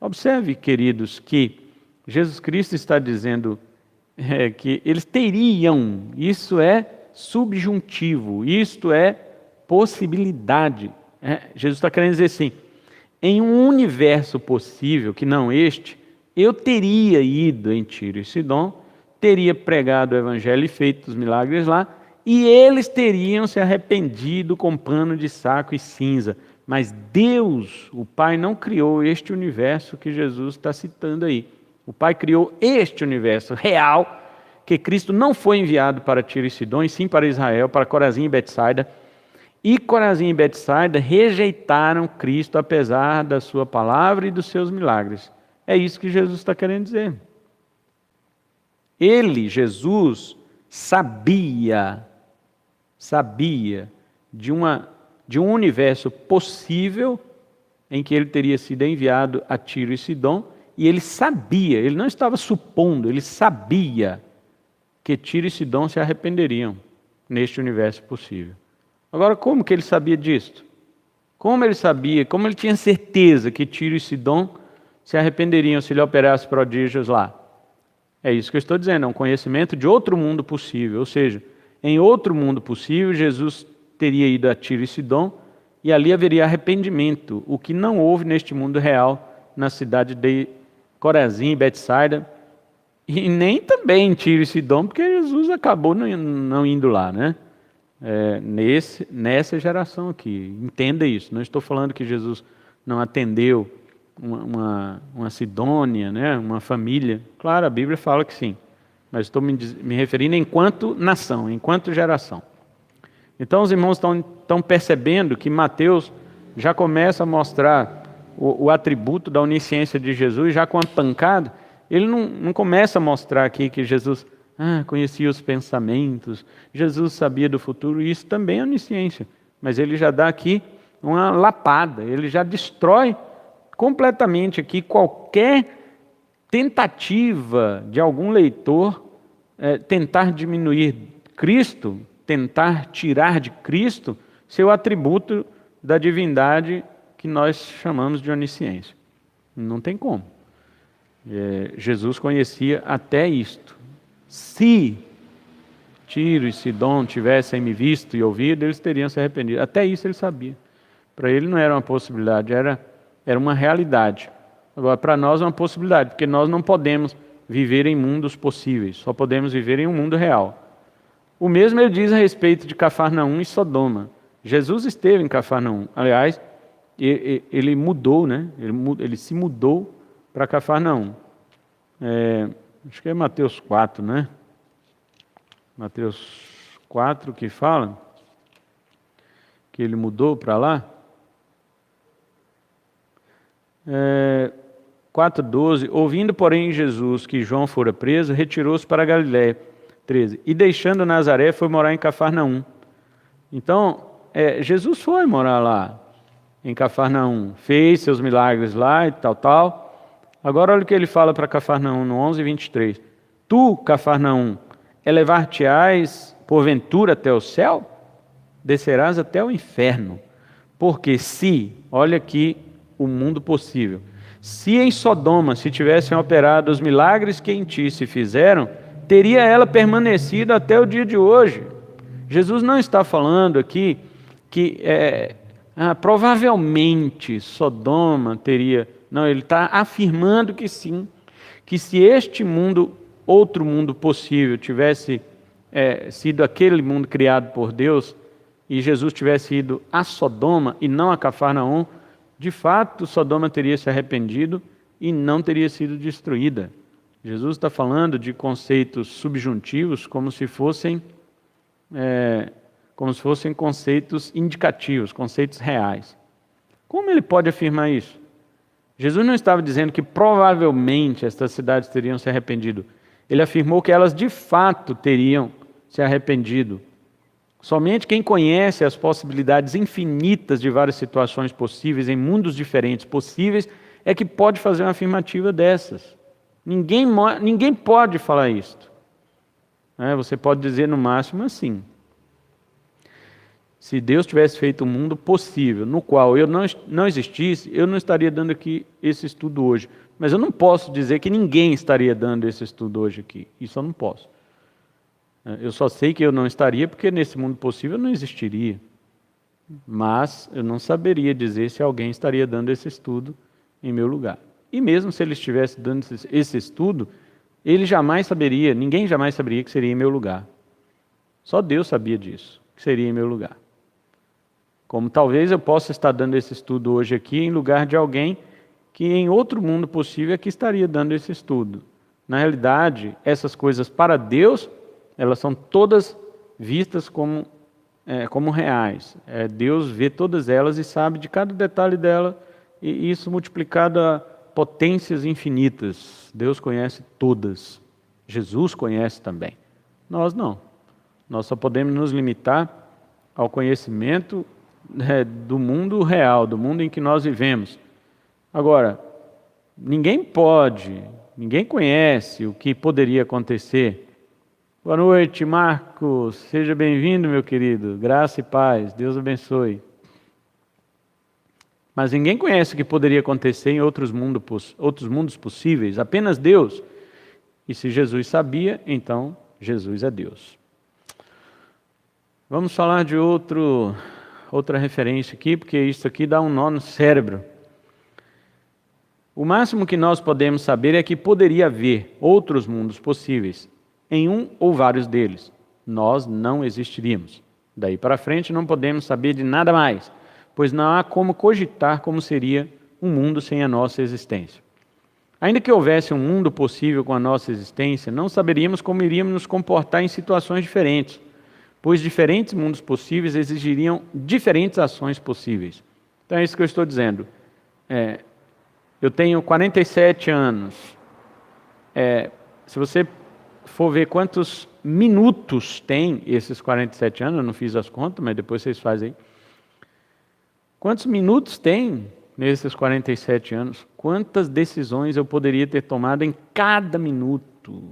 Observe, queridos, que Jesus Cristo está dizendo que eles teriam, isso é subjuntivo, isto é possibilidade. Jesus está querendo dizer assim, em um universo possível, que não este, eu teria ido em Tiro e Sidom, teria pregado o evangelho e feito os milagres lá, e eles teriam se arrependido com pano de saco e cinza. Mas Deus, o Pai, não criou este universo que Jesus está citando aí. O Pai criou este universo real, que Cristo não foi enviado para Tiro e Sidom, e sim para Israel, para Corazim e Betsaida. E Corazim e Betsaida rejeitaram Cristo, apesar da sua palavra e dos seus milagres. É isso que Jesus está querendo dizer. Ele, Jesus, sabia de um universo possível em que ele teria sido enviado a Tiro e Sidom, e ele sabia, ele não estava supondo, ele sabia que Tiro e Sidom se arrependeriam neste universo possível. Agora, como que ele sabia disso? Como ele sabia, como ele tinha certeza que Tiro e Sidom se arrependeriam se ele operasse prodígios lá? É isso que eu estou dizendo, é um conhecimento de outro mundo possível. Ou seja, em outro mundo possível, Jesus teria ido a Tiro e Sidom e ali haveria arrependimento, o que não houve neste mundo real, na cidade de Corazim e Betsaida, e nem também em Tiro e Sidom, porque Jesus acabou não indo lá, né? Nessa geração aqui. Entenda isso, não estou falando que Jesus não atendeu uma Sidônia, né? Uma família. Claro, a Bíblia fala que sim, mas estou me referindo enquanto nação, enquanto geração. Então os irmãos estão percebendo que Mateus já começa a mostrar o atributo da onisciência de Jesus, já com a pancada. Ele não começa a mostrar aqui que Jesus conhecia os pensamentos, Jesus sabia do futuro, e isso também é onisciência. Mas ele já dá aqui uma lapada, ele já destrói completamente aqui qualquer tentativa de algum leitor tentar diminuir Cristo, tentar tirar de Cristo seu atributo da divindade que nós chamamos de onisciência. Não tem como. Jesus conhecia até isto. Se Tiro e Sidom tivessem me visto e ouvido, eles teriam se arrependido. Até isso ele sabia. Para ele não era uma possibilidade, era uma realidade. Agora, para nós é uma possibilidade, porque nós não podemos viver em mundos possíveis, só podemos viver em um mundo real. O mesmo ele diz a respeito de Cafarnaum e Sodoma. Jesus esteve em Cafarnaum. Aliás, ele mudou, né? Ele se mudou para Cafarnaum. Acho que é Mateus 4, né? Mateus 4 que fala que ele mudou para lá. 4,12. Ouvindo, porém, Jesus que João fora preso, retirou-se para a Galiléia. 13. E deixando Nazaré, foi morar em Cafarnaum. Então, Jesus foi morar lá, em Cafarnaum. Fez seus milagres lá e tal. Agora, olha o que ele fala para Cafarnaum, no 11:23. Tu, Cafarnaum, elevar-te-ás, porventura, até o céu? Descerás até o inferno. Porque se, olha aqui o mundo possível, se em Sodoma se tivessem operado os milagres que em ti se fizeram, teria ela permanecido até o dia de hoje. Jesus não está falando aqui que provavelmente Sodoma teria... Não, ele está afirmando que sim, que se este mundo, outro mundo possível, tivesse sido aquele mundo criado por Deus, e Jesus tivesse ido a Sodoma e não a Cafarnaum, de fato Sodoma teria se arrependido e não teria sido destruída. Jesus está falando de conceitos subjuntivos como se fossem conceitos indicativos, conceitos reais. Como ele pode afirmar isso? Jesus não estava dizendo que provavelmente estas cidades teriam se arrependido. Ele afirmou que elas de fato teriam se arrependido. Somente quem conhece as possibilidades infinitas de várias situações possíveis, em mundos diferentes possíveis, é que pode fazer uma afirmativa dessas. Ninguém pode falar isto. Você pode dizer no máximo assim: se Deus tivesse feito um mundo possível, no qual eu não existisse, eu não estaria dando aqui esse estudo hoje. Mas eu não posso dizer que ninguém estaria dando esse estudo hoje aqui. Isso eu não posso. Eu só sei que eu não estaria porque nesse mundo possível eu não existiria. Mas eu não saberia dizer se alguém estaria dando esse estudo em meu lugar. E mesmo se ele estivesse dando esse estudo, ele jamais saberia, ninguém jamais saberia que seria em meu lugar. Só Deus sabia disso, que seria em meu lugar. Como talvez eu possa estar dando esse estudo hoje aqui em lugar de alguém que em outro mundo possível é que estaria dando esse estudo. Na realidade, essas coisas para Deus, elas são todas vistas como reais. Deus vê todas elas e sabe de cada detalhe dela, e isso multiplicado a potências infinitas. Deus conhece todas. Jesus conhece também. Nós não. Nós só podemos nos limitar ao conhecimento do mundo real, do mundo em que nós vivemos. Agora, ninguém conhece o que poderia acontecer. Boa noite, Marcos. Seja bem-vindo, meu querido. Graça e paz. Deus abençoe. Mas ninguém conhece o que poderia acontecer em outros mundos possíveis. Apenas Deus. E se Jesus sabia, então Jesus é Deus. Vamos falar de outra referência aqui, porque isso aqui dá um nó no cérebro. O máximo que nós podemos saber é que poderia haver outros mundos possíveis, em um ou vários deles. Nós não existiríamos. Daí para frente não podemos saber de nada mais, pois não há como cogitar como seria um mundo sem a nossa existência. Ainda que houvesse um mundo possível com a nossa existência, não saberíamos como iríamos nos comportar em situações diferentes, pois diferentes mundos possíveis exigiriam diferentes ações possíveis. Então é isso que eu estou dizendo. Eu tenho 47 anos. Se você for ver quantos minutos tem esses 47 anos, eu não fiz as contas, mas depois vocês fazem. Quantos minutos tem nesses 47 anos? Quantas decisões eu poderia ter tomado em cada minuto?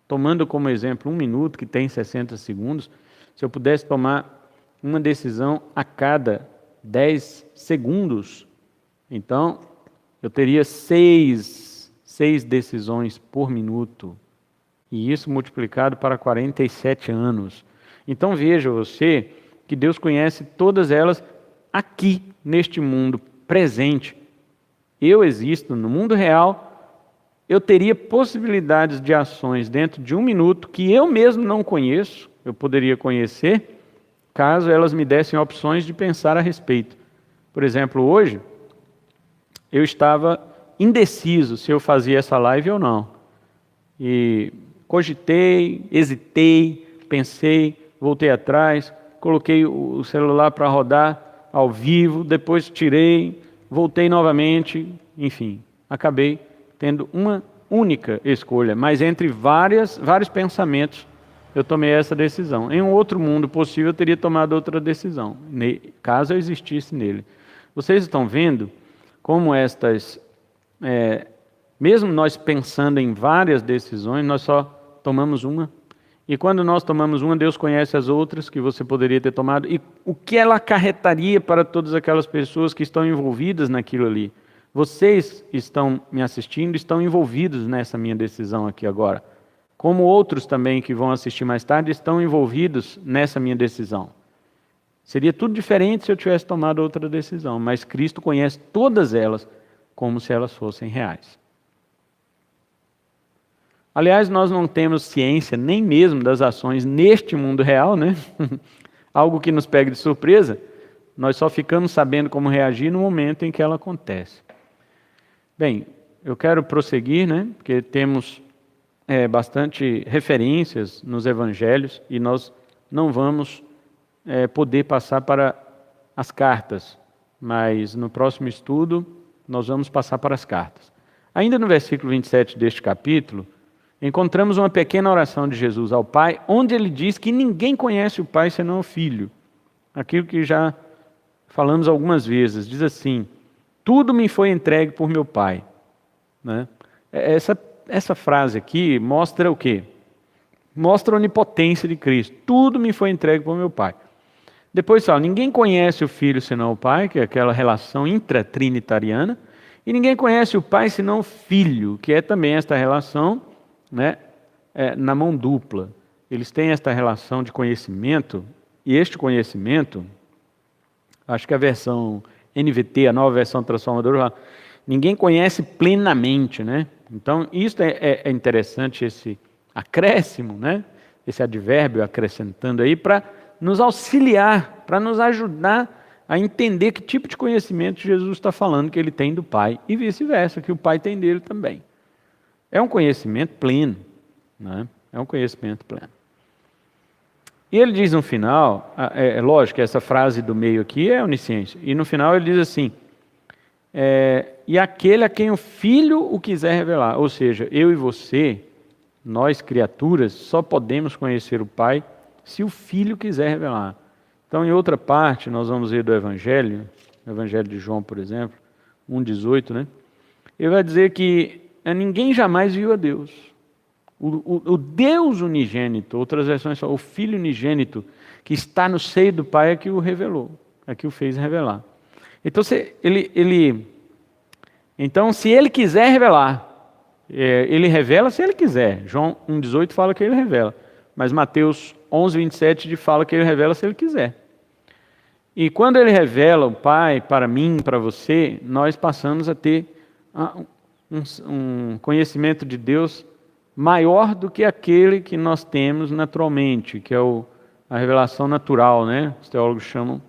Tomando como exemplo 1 minuto, que tem 60 segundos, se eu pudesse tomar uma decisão a cada 10 segundos, então eu teria 6 decisões por minuto. E isso multiplicado para 47 anos. Então veja você que Deus conhece todas elas aqui, neste mundo presente. eu existo no mundo real, eu teria possibilidades de ações dentro de 1 minuto que eu mesmo não conheço, eu poderia conhecer, caso elas me dessem opções de pensar a respeito. Por exemplo, hoje, eu estava indeciso se eu fazia essa live ou não. E cogitei, hesitei, pensei, voltei atrás, coloquei o celular para rodar ao vivo, depois tirei, voltei novamente, enfim, acabei tendo uma única escolha, mas entre vários pensamentos eu tomei essa decisão. Em um outro mundo possível eu teria tomado outra decisão, caso eu existisse nele. Vocês estão vendo como mesmo nós pensando em várias decisões, nós só tomamos uma. E quando nós tomamos uma, Deus conhece as outras que você poderia ter tomado. E o que ela acarretaria para todas aquelas pessoas que estão envolvidas naquilo ali? Vocês estão me assistindo, estão envolvidos nessa minha decisão aqui agora. Como outros também que vão assistir mais tarde, estão envolvidos nessa minha decisão. Seria tudo diferente se eu tivesse tomado outra decisão, mas Cristo conhece todas elas como se elas fossem reais. Aliás, nós não temos ciência nem mesmo das ações neste mundo real, né? Algo que nos pega de surpresa, nós só ficamos sabendo como reagir no momento em que ela acontece. Bem, eu quero prosseguir, né? Porque temos bastante referências nos evangelhos e nós não vamos poder passar para as cartas, mas no próximo estudo nós vamos passar para as cartas. Ainda no versículo 27 deste capítulo, encontramos uma pequena oração de Jesus ao Pai, onde ele diz que ninguém conhece o Pai senão o Filho. Aquilo que já falamos algumas vezes, diz assim: tudo me foi entregue por meu Pai. Né? Essa frase aqui mostra o quê? Mostra a onipotência de Cristo. Tudo me foi entregue por meu Pai. Depois fala, ninguém conhece o Filho senão o Pai, que é aquela relação intratrinitariana, e ninguém conhece o Pai senão o Filho, que é também esta relação, né, na mão dupla. Eles têm esta relação de conhecimento, e este conhecimento, acho que a versão NVT, a nova versão transformadora, ninguém conhece plenamente, né? Então, isso é interessante, esse acréscimo, né? Esse advérbio acrescentando aí, para nos auxiliar, para nos ajudar a entender que tipo de conhecimento Jesus está falando que ele tem do Pai, e vice-versa, que o Pai tem dele também. É um conhecimento pleno, né? É um conhecimento pleno. E ele diz no final, lógico que essa frase do meio aqui é onisciência, e no final ele diz assim, e aquele a quem o Filho o quiser revelar, ou seja, eu e você, nós criaturas, só podemos conhecer o Pai se o Filho quiser revelar. Então, em outra parte, nós vamos ver do Evangelho, o Evangelho de João, por exemplo, 1,18, né? Ele vai dizer que ninguém jamais viu a Deus. O Deus unigênito, outras versões falam, o Filho unigênito, que está no seio do Pai, é que o revelou, é que o fez revelar. Então, se ele quiser revelar, ele revela se ele quiser. João 1,18 fala que ele revela, mas Mateus 11,27 fala que ele revela se ele quiser. E quando ele revela o Pai para mim, para você, nós passamos a ter um conhecimento de Deus maior do que aquele que nós temos naturalmente, que é a revelação natural, né? Os teólogos chamam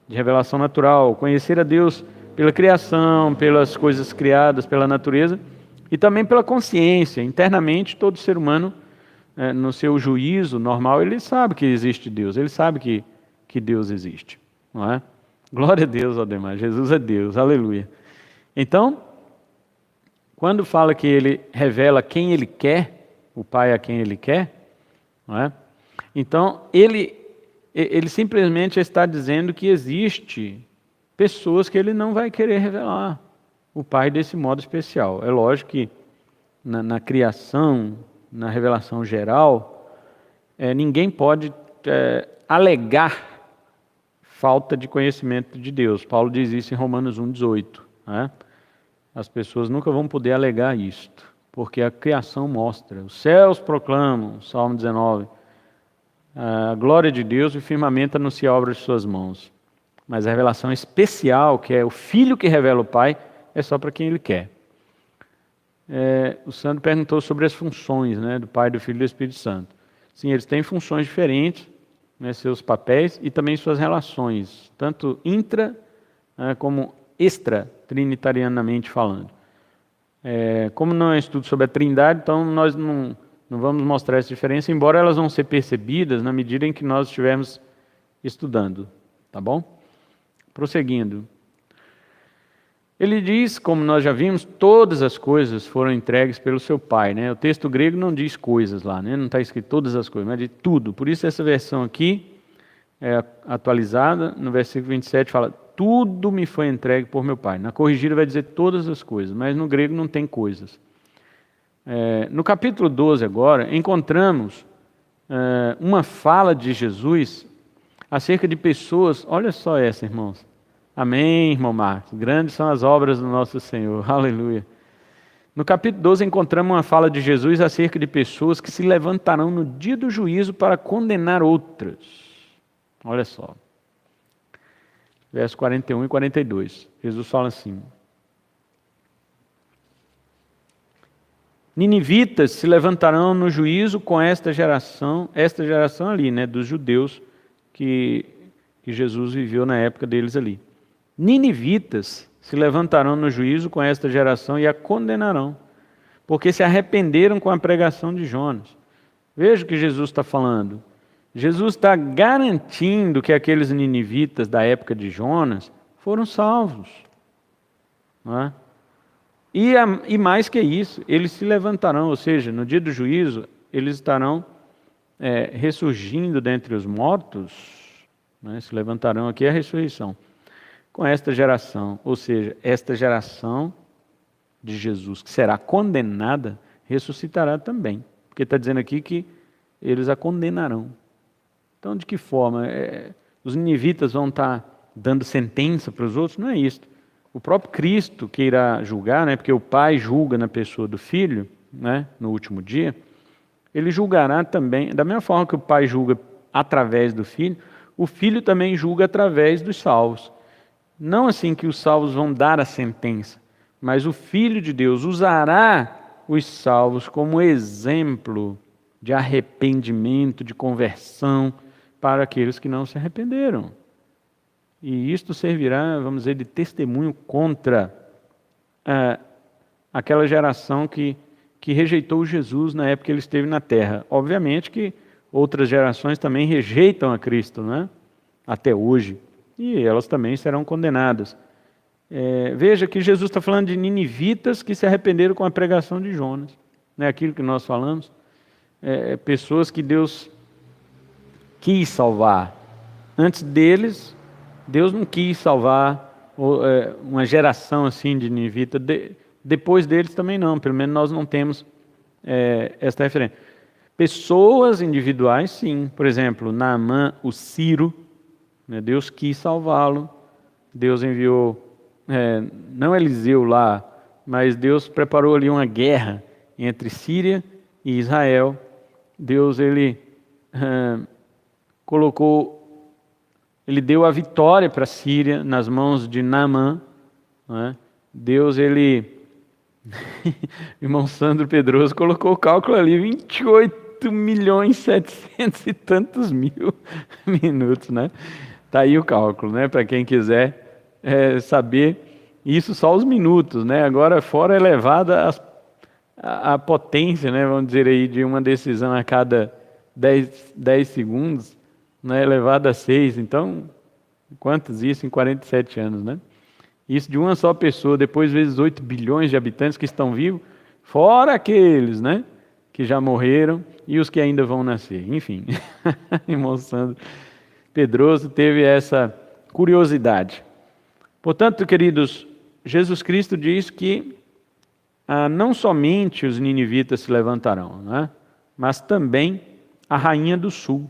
de revelação natural, conhecer a Deus pela criação, pelas coisas criadas, pela natureza, e também pela consciência. Internamente, todo ser humano, no seu juízo normal, ele sabe que existe Deus, ele sabe que Deus existe. Não é? Glória a Deus, Aldemar, Jesus é Deus, aleluia. Então, quando fala que ele revela quem ele quer, o Pai a quem ele quer, não é? Então ele simplesmente está dizendo que existe pessoas que ele não vai querer revelar o Pai desse modo especial. É lógico que na criação, na revelação geral, ninguém pode alegar falta de conhecimento de Deus. Paulo diz isso em Romanos 1,18. Né? As pessoas nunca vão poder alegar isto, porque a criação mostra. Os céus proclamam, Salmo 19, a glória de Deus e o firmamento anuncia a obra de suas mãos. Mas a revelação especial, que é o Filho que revela o Pai, é só para quem Ele quer. O Sandro perguntou sobre as funções, né, do Pai, do Filho e do Espírito Santo. Sim, eles têm funções diferentes, né, seus papéis e também suas relações, tanto intra como extra, trinitarianamente falando. Como não é um estudo sobre a Trindade, então nós não vamos mostrar essa diferença, embora elas vão ser percebidas na medida em que nós estivermos estudando, tá bom? Prosseguindo. Ele diz, como nós já vimos, todas as coisas foram entregues pelo seu Pai, né? O texto grego não diz coisas lá, né? Não está escrito todas as coisas, mas diz tudo. Por isso essa versão aqui, atualizada, no versículo 27 fala, tudo me foi entregue por meu Pai. Na corrigida vai dizer todas as coisas, mas no grego não tem coisas. No capítulo 12 agora, encontramos uma fala de Jesus acerca de pessoas, olha só essa, irmãos. Amém, irmão Marcos. Grandes são as obras do nosso Senhor. Aleluia. No capítulo 12 encontramos uma fala de Jesus acerca de pessoas que se levantarão no dia do juízo para condenar outras. Olha só. Versos 41 e 42. Jesus fala assim. Ninivitas se levantarão no juízo com esta geração ali, né, dos judeus que Jesus viveu na época deles ali. Ninivitas se levantarão no juízo com esta geração e a condenarão, porque se arrependeram com a pregação de Jonas. Veja o que Jesus está falando. Jesus está garantindo que aqueles ninivitas da época de Jonas foram salvos. Não é? E mais que isso, eles se levantarão, ou seja, no dia do juízo, eles estarão ressurgindo dentre os mortos, né? Se levantarão aqui a ressurreição. Com esta geração, ou seja, esta geração de Jesus que será condenada, ressuscitará também. Porque está dizendo aqui que eles a condenarão. Então, de que forma? Os ninivitas vão estar dando sentença para os outros? Não é isso. O próprio Cristo que irá julgar, né, porque o Pai julga na pessoa do Filho, né, no último dia, ele julgará também, da mesma forma que o Pai julga através do Filho, o Filho também julga através dos salvos. Não assim que os salvos vão dar a sentença, mas o Filho de Deus usará os salvos como exemplo de arrependimento, de conversão para aqueles que não se arrependeram. E isto servirá, vamos dizer, de testemunho contra aquela geração que rejeitou Jesus na época que ele esteve na terra. Obviamente que outras gerações também rejeitam a Cristo, né? Até hoje. E elas também serão condenadas. Veja que Jesus está falando de ninivitas que se arrependeram com a pregação de Jonas. Não é aquilo que nós falamos? Pessoas que Deus quis salvar. Antes deles, Deus não quis salvar uma geração assim de ninivitas. Depois deles também não. Pelo menos nós não temos esta referência. Pessoas individuais, sim. Por exemplo, Naamã, o Ciro, né? Deus quis salvá-lo. Deus enviou, não Eliseu lá, mas Deus preparou ali uma guerra entre Síria e Israel. Deus, ele ele deu a vitória para a Síria nas mãos de Naamã. Né? Deus, ele... Irmão Sandro Pedroso colocou o cálculo ali, 28.700.000 e tantos mil minutos, né? Está aí o cálculo, né? Para quem quiser saber, isso só os minutos, né? Agora, fora elevada a potência, né? Vamos dizer aí, de uma decisão a cada 10 segundos, né? Elevada a 6. Então, quantos isso em 47 anos, né? Isso de uma só pessoa, depois vezes 8 bilhões de habitantes que estão vivos, fora aqueles, né? Que já morreram e os que ainda vão nascer. Enfim, irmão Sandro Pedroso teve essa curiosidade. Portanto, queridos, Jesus Cristo diz que não somente os ninivitas se levantarão, né? Mas também a rainha do sul.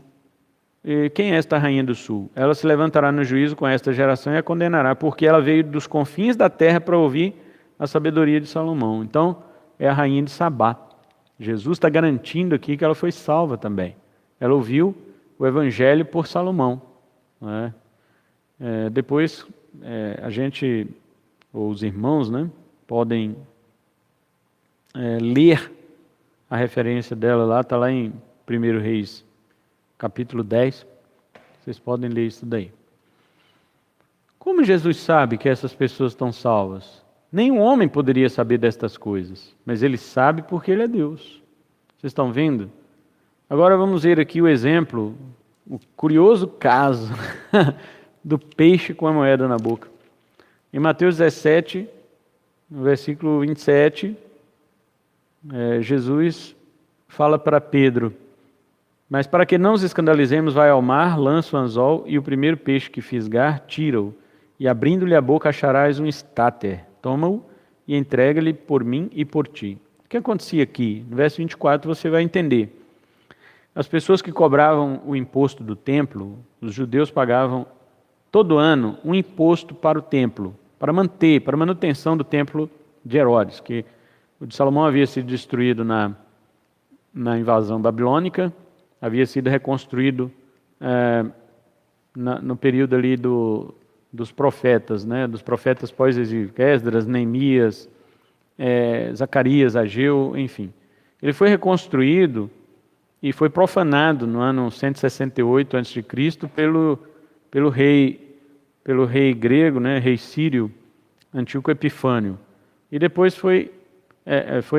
E quem é esta rainha do sul? Ela se levantará no juízo com esta geração e a condenará, porque ela veio dos confins da terra para ouvir a sabedoria de Salomão. Então, é a rainha de Sabá. Jesus está garantindo aqui que ela foi salva também. Ela ouviu o evangelho por Salomão. Né? Depois, a gente ou os irmãos, né, podem ler a referência dela lá, está lá em 1 Reis, capítulo 10. Vocês podem ler isso daí. Como Jesus sabe que essas pessoas estão salvas? Nenhum homem poderia saber destas coisas, mas ele sabe porque ele é Deus. Vocês estão vendo? Agora vamos ver aqui o exemplo, o curioso caso do peixe com a moeda na boca. Em Mateus 17, no versículo 27, Jesus fala para Pedro: mas para que não nos escandalizemos, vai ao mar, lança o anzol, e o primeiro peixe que fisgar, tira-o, e abrindo-lhe a boca acharás um estáter. Toma-o e entrega-lhe por mim e por ti. O que acontecia aqui? No verso 24 você vai entender. As pessoas que cobravam o imposto do templo, os judeus pagavam todo ano um imposto para o templo, para a manutenção do templo de Herodes, que o de Salomão havia sido destruído na invasão babilônica, havia sido reconstruído no período ali dos profetas, né? Dos profetas pós-exílio, Esdras, Neemias, Zacarias, Ageu, enfim. Ele foi reconstruído e foi profanado no ano 168 a.C. pelo rei grego, né? Rei sírio, Antíoco Epifânio. E depois foi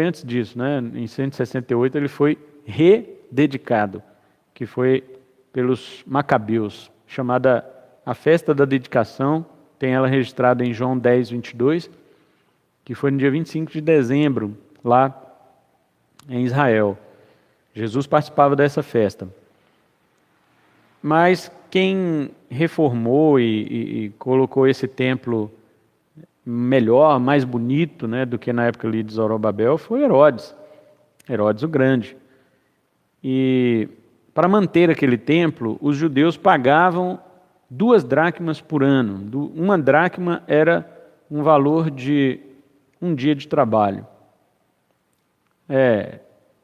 antes disso, né? Em 168 ele foi rededicado, que foi pelos Macabeus, chamada a festa da dedicação, tem ela registrada em João 10, 22, que foi no dia 25 de dezembro, lá em Israel. Jesus participava dessa festa. Mas quem reformou e colocou esse templo melhor, mais bonito, né, do que na época ali de Zorobabel, foi Herodes o Grande. E para manter aquele templo, os judeus pagavam 2 dracmas por ano. Uma dracma era um valor de um dia de trabalho.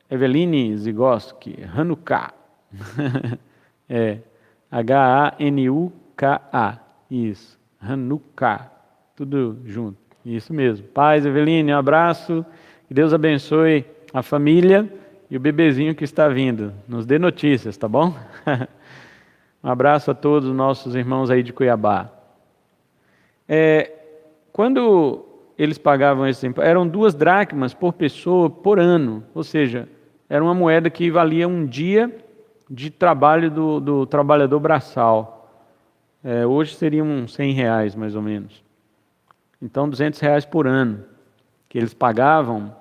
Eveline Zygoski, Hanukkah. Hanuka. Isso, Hanukkah. Tudo junto. Isso mesmo. Paz, Eveline, um abraço. Que Deus abençoe a família e o bebezinho que está vindo. Nos dê notícias, tá bom? Um abraço a todos os nossos irmãos aí de Cuiabá. Quando eles pagavam esse imposto, eram 2 dracmas por pessoa por ano, ou seja, era uma moeda que valia um dia de trabalho do trabalhador braçal. Hoje seriam uns R$100 mais ou menos. Então R$200 por ano que eles pagavam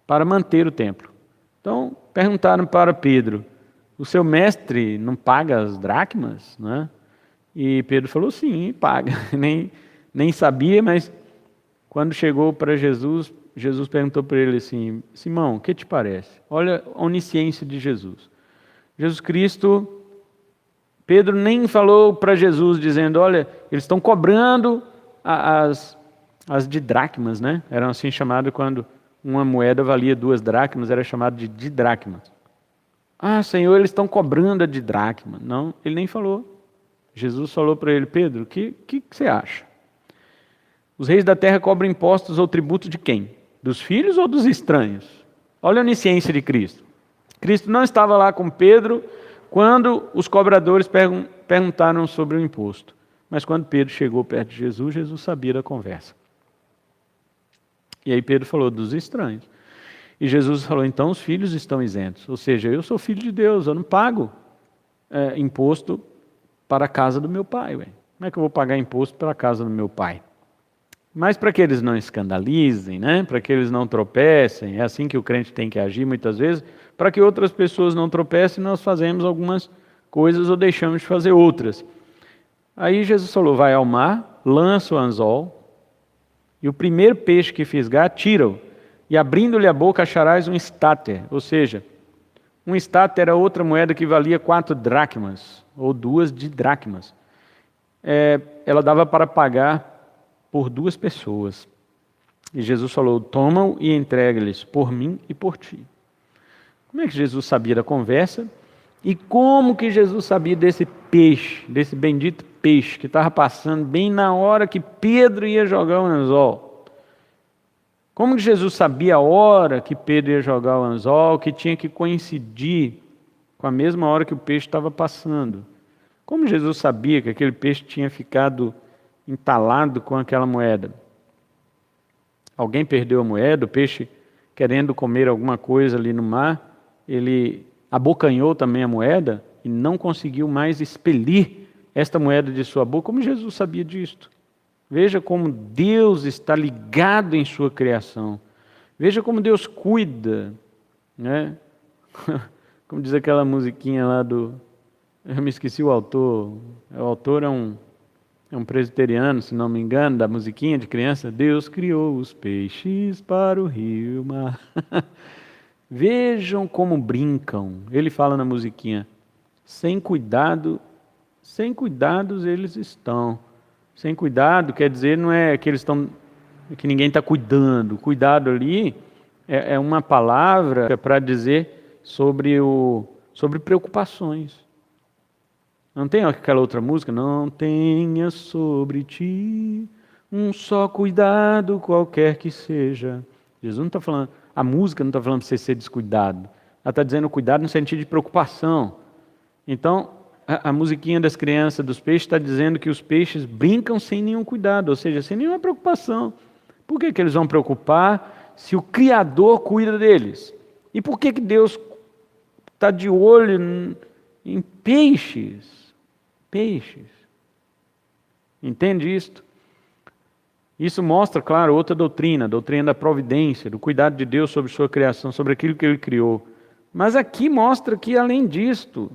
para manter o templo. Então perguntaram para Pedro: o seu mestre não paga as dracmas? Né? E Pedro falou: sim, paga. Nem sabia, mas quando chegou para Jesus, Jesus perguntou para ele assim: Simão, o que te parece? Olha a onisciência de Jesus. Jesus Cristo, Pedro nem falou para Jesus dizendo: olha, eles estão cobrando as didracmas, né? Eram assim chamadas quando uma moeda valia 2 dracmas, era chamado de didracmas. Ah, Senhor, eles estão cobrando a didracma. Não, ele nem falou. Jesus falou para ele: Pedro, o que você acha? Os reis da terra cobram impostos ou tributo de quem? Dos filhos ou dos estranhos? Olha a onisciência de Cristo. Cristo não estava lá com Pedro quando os cobradores perguntaram sobre o imposto. Mas quando Pedro chegou perto de Jesus, Jesus sabia da conversa. E aí Pedro falou: dos estranhos. E Jesus falou: então os filhos estão isentos. Ou seja, eu sou filho de Deus, eu não pago imposto para a casa do meu pai. Ué. Como é que eu vou pagar imposto para a casa do meu pai? Mas para que eles não escandalizem, né? Para que eles não tropecem, é assim que o crente tem que agir muitas vezes, para que outras pessoas não tropecem, nós fazemos algumas coisas ou deixamos de fazer outras. Aí Jesus falou: vai ao mar, lança o anzol, e o primeiro peixe que fisgar, tira-o, e abrindo-lhe a boca acharás um estáter, ou seja, um estáter era outra moeda que valia 4 dracmas, ou 2 didracmas. Ela dava para pagar por 2 pessoas. E Jesus falou: toma-o e entrega-lhes por mim e por ti. Como é que Jesus sabia da conversa? E como que Jesus sabia desse peixe, desse bendito peixe que estava passando bem na hora que Pedro ia jogar o anzol. Como que Jesus sabia a hora que Pedro ia jogar o anzol, que tinha que coincidir com a mesma hora que o peixe estava passando? Como Jesus sabia que aquele peixe tinha ficado entalado com aquela moeda? Alguém perdeu a moeda, o peixe querendo comer alguma coisa ali no mar, ele abocanhou também a moeda e não conseguiu mais expelir esta moeda de sua boca. Como Jesus sabia disto? Veja como Deus está ligado em sua criação. Veja como Deus cuida, né? Como diz aquela musiquinha lá do... Eu me esqueci o autor. O autor é um presbiteriano, se não me engano, da musiquinha de criança. Deus criou os peixes para o rio e o mar. Vejam como brincam. Ele fala na musiquinha. Sem cuidados eles estão. Sem cuidado quer dizer não é que eles estão, que ninguém está cuidando. Cuidado ali é uma palavra para dizer sobre preocupações. Não tem aquela outra música? Não tenha sobre ti um só cuidado qualquer que seja. Jesus não está falando, a música não está falando para você ser descuidado. Ela está dizendo cuidado no sentido de preocupação. Então, a musiquinha das crianças, dos peixes, está dizendo que os peixes brincam sem nenhum cuidado, ou seja, sem nenhuma preocupação. Por que eles vão preocupar se o Criador cuida deles? E por que Deus está de olho em peixes? Peixes. Entende isto? Isso mostra, claro, outra doutrina, a doutrina da providência, do cuidado de Deus sobre sua criação, sobre aquilo que Ele criou. Mas aqui mostra que, além disto,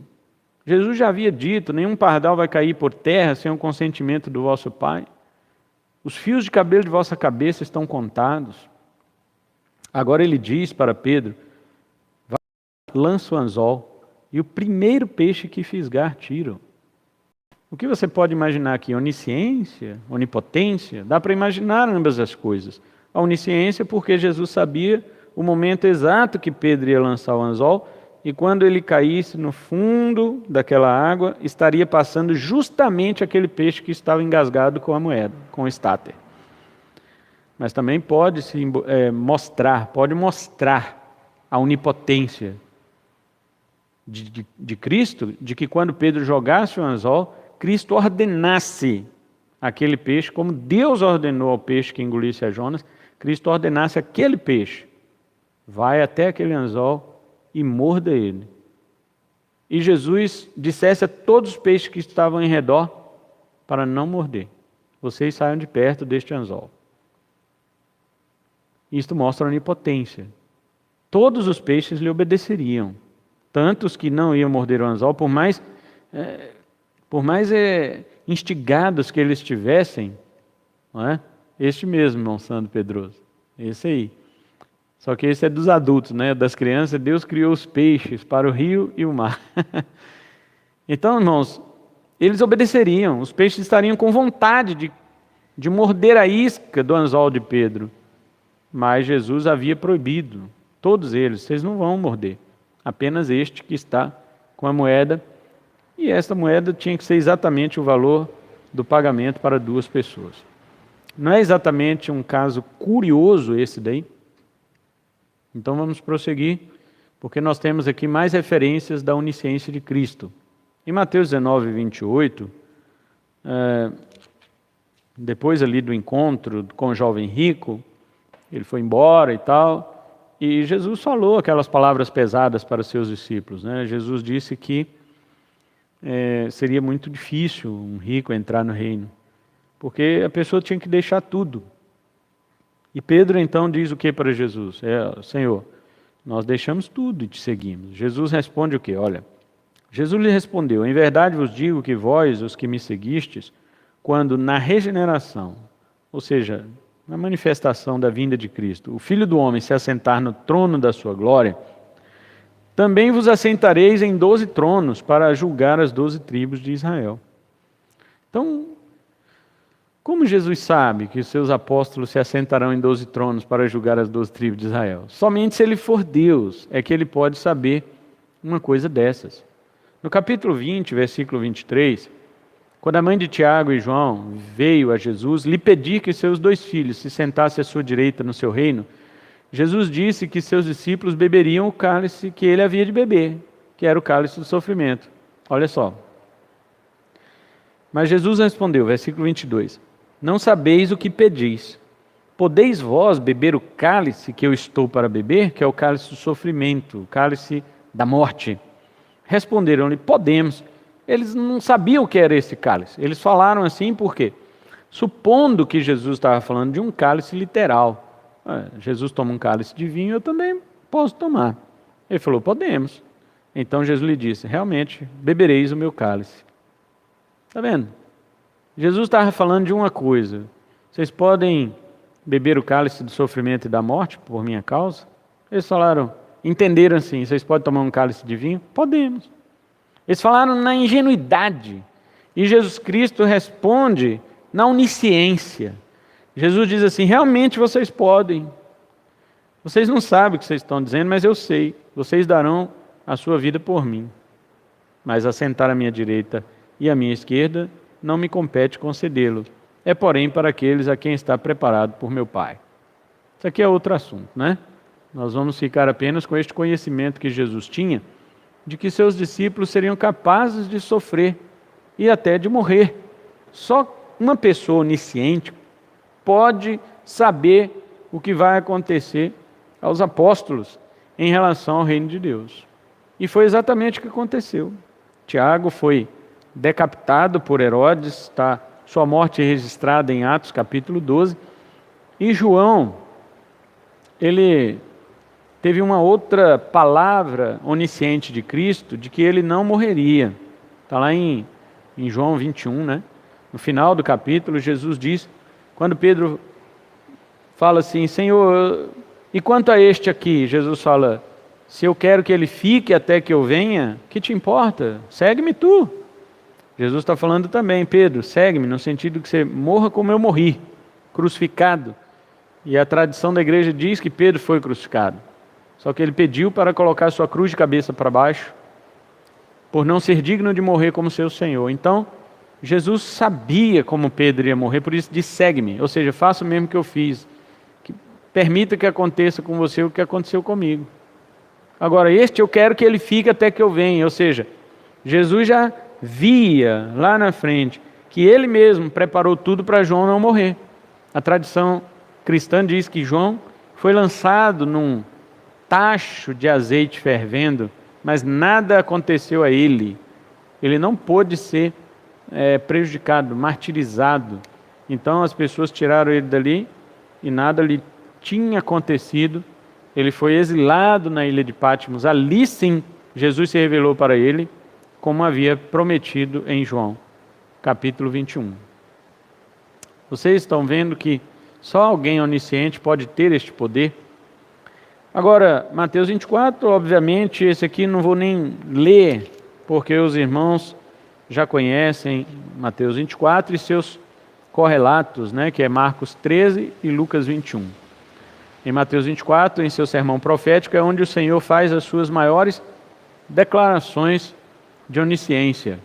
Jesus já havia dito, nenhum pardal vai cair por terra sem o consentimento do vosso Pai. Os fios de cabelo de vossa cabeça estão contados. Agora Ele diz para Pedro, vai, lança o anzol, e o primeiro peixe que fisgar, tira. O que você pode imaginar aqui? Onisciência? Onipotência? Dá para imaginar ambas as coisas. A onisciência porque Jesus sabia o momento exato que Pedro ia lançar o anzol, e quando ele caísse no fundo daquela água, estaria passando justamente aquele peixe que estava engasgado com a moeda, com o estáter. Mas também pode mostrar a onipotência de Cristo, de que quando Pedro jogasse o anzol, Cristo ordenasse aquele peixe, como Deus ordenou ao peixe que engolisse a Jonas, Cristo ordenasse aquele peixe, vai até aquele anzol e morda ele. E Jesus dissesse a todos os peixes que estavam em redor para não morder. Vocês saiam de perto deste anzol. Isto mostra a onipotência. Todos os peixes lhe obedeceriam. Tanto os que não iam morder o anzol, por mais instigados que eles estivessem, não é? Este mesmo, irmão Sandro Pedroso, esse aí. Só que esse é dos adultos, né? Das crianças, Deus criou os peixes para o rio e o mar. Então, irmãos, eles obedeceriam, os peixes estariam com vontade de morder a isca do anzol de Pedro. Mas Jesus havia proibido, todos eles, vocês não vão morder. Apenas este que está com a moeda. E esta moeda tinha que ser exatamente o valor do pagamento para 2 pessoas. Não é exatamente um caso curioso esse daí? Então vamos prosseguir, porque nós temos aqui mais referências da onisciência de Cristo. Em Mateus 19, 28, depois ali do encontro com o jovem rico, ele foi embora e tal, e Jesus falou aquelas palavras pesadas para os seus discípulos, né? Jesus disse que seria muito difícil um rico entrar no reino, porque a pessoa tinha que deixar tudo. E Pedro então diz o que para Jesus? Senhor, nós deixamos tudo e te seguimos. Jesus responde o quê? Olha, Jesus lhe respondeu, em verdade vos digo que vós, os que me seguistes, quando na regeneração, ou seja, na manifestação da vinda de Cristo, o Filho do Homem se assentar no trono da sua glória, também vos assentareis em 12 tronos para julgar as 12 tribos de Israel. Então, como Jesus sabe que os seus apóstolos se assentarão em 12 tronos para julgar as 12 tribos de Israel? Somente se ele for Deus é que ele pode saber uma coisa dessas. No capítulo 20, versículo 23, Quando a mãe de Tiago e João veio a Jesus lhe pedir que seus 2 filhos se sentassem à sua direita no seu reino, Jesus disse que seus discípulos beberiam o cálice que ele havia de beber, que era o cálice do sofrimento. Olha só. Mas Jesus respondeu, versículo 22, não sabeis o que pedis. Podeis vós beber o cálice que eu estou para beber, que é o cálice do sofrimento, o cálice da morte? Responderam-lhe, podemos. Eles não sabiam o que era esse cálice. Eles falaram assim por quê? Supondo que Jesus estava falando de um cálice literal. Jesus toma um cálice de vinho, eu também posso tomar. Ele falou, podemos. Então Jesus lhe disse, realmente, bebereis o meu cálice. Está vendo? Jesus estava falando de uma coisa. Vocês podem beber o cálice do sofrimento e da morte por minha causa? Eles falaram, entenderam assim, vocês podem tomar um cálice de vinho? Podemos. Eles falaram na ingenuidade. E Jesus Cristo responde na onisciência. Jesus diz assim, realmente vocês podem. Vocês não sabem o que vocês estão dizendo, mas eu sei. Vocês darão a sua vida por mim. Mas assentar à minha direita e à minha esquerda não me compete concedê-lo. É, porém, para aqueles a quem está preparado por meu Pai. Isso aqui é outro assunto, né? Nós vamos ficar apenas com este conhecimento que Jesus tinha, de que seus discípulos seriam capazes de sofrer e até de morrer. Só uma pessoa onisciente pode saber o que vai acontecer aos apóstolos em relação ao reino de Deus. E foi exatamente o que aconteceu. Tiago foi decapitado por Herodes, está sua morte registrada em Atos capítulo 12, e João, ele teve uma outra palavra onisciente de Cristo, de que ele não morreria. Está lá em João 21, né? No final do capítulo, Jesus diz, quando Pedro fala assim, Senhor, e quanto a este aqui? Jesus fala, se eu quero que ele fique até que eu venha, que te importa? Segue-me tu. Jesus está falando também, Pedro, segue-me, no sentido que você morra como eu morri, crucificado. E a tradição da igreja diz que Pedro foi crucificado. Só que ele pediu para colocar sua cruz de cabeça para baixo, por não ser digno de morrer como seu Senhor. Então, Jesus sabia como Pedro ia morrer, por isso disse, segue-me. Ou seja, faça o mesmo que eu fiz. Permita que aconteça com você o que aconteceu comigo. Agora, este eu quero que ele fique até que eu venha. Ou seja, Jesus já via lá na frente que ele mesmo preparou tudo para João não morrer. A tradição cristã diz que João foi lançado num tacho de azeite fervendo, mas nada aconteceu a ele. Ele não pôde ser prejudicado, martirizado. Então as pessoas tiraram ele dali e nada lhe tinha acontecido. Ele foi exilado na ilha de Patmos. Ali sim, Jesus se revelou para ele, como havia prometido em João, capítulo 21. Vocês estão vendo que só alguém onisciente pode ter este poder? Agora, Mateus 24, obviamente, esse aqui não vou nem ler, porque os irmãos já conhecem Mateus 24 e seus correlatos, né, que é Marcos 13 e Lucas 21. Em Mateus 24, em seu sermão profético, é onde o Senhor faz as suas maiores declarações de onisciência.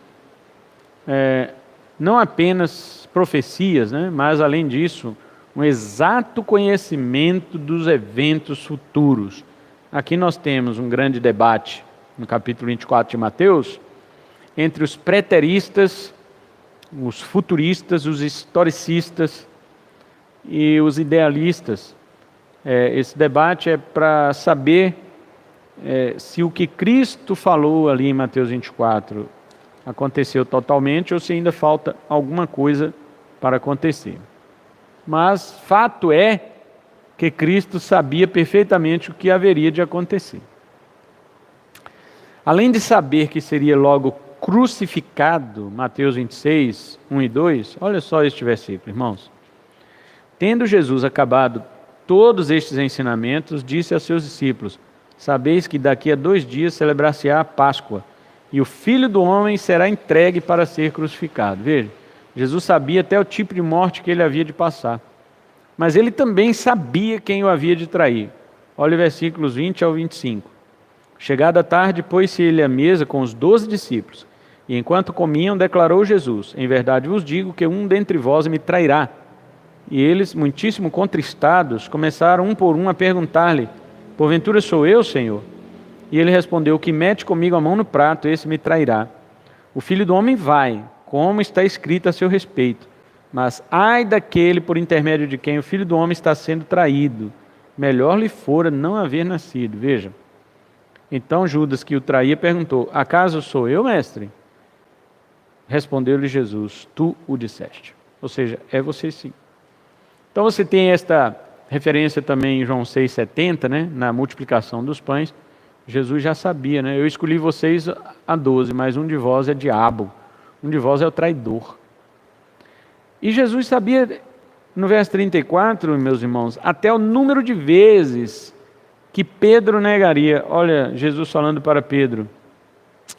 Não apenas profecias, né, mas além disso, um exato conhecimento dos eventos futuros. Aqui nós temos um grande debate, no capítulo 24 de Mateus, entre os preteristas, os futuristas, os historicistas e os idealistas. Esse debate é para saber se o que Cristo falou ali em Mateus 24 aconteceu totalmente ou se ainda falta alguma coisa para acontecer. Mas fato é que Cristo sabia perfeitamente o que haveria de acontecer. Além de saber que seria logo crucificado, Mateus 26, 1 e 2, olha só este versículo, irmãos. Tendo Jesus acabado todos estes ensinamentos, disse aos seus discípulos, sabeis que daqui a 2 dias celebrar-se-á a Páscoa, e o Filho do Homem será entregue para ser crucificado. Veja, Jesus sabia até o tipo de morte que ele havia de passar. Mas ele também sabia quem o havia de trair. Olha os versículos 20 ao 25. Chegada a tarde, pôs-se ele à mesa com os 12 discípulos. E enquanto comiam, declarou Jesus: em verdade vos digo que um dentre vós me trairá. E eles, muitíssimo contristados, começaram um por um a perguntar-lhe: porventura sou eu, Senhor? E ele respondeu: o que mete comigo a mão no prato, esse me trairá. O Filho do Homem vai, como está escrito a seu respeito. Mas ai daquele por intermédio de quem o Filho do Homem está sendo traído. Melhor lhe fora não haver nascido. Veja. Então Judas, que o traía, perguntou: acaso sou eu, mestre? Respondeu-lhe Jesus: tu o disseste. Ou seja, é você sim. Então você tem esta referência também em João 6,70, né? Na multiplicação dos pães. Jesus já sabia, né? Eu escolhi vocês a 12, mas um de vós é diabo. Um de vós é o traidor. E Jesus sabia, no verso 34, meus irmãos, até o número de vezes que Pedro negaria. Olha, Jesus falando para Pedro.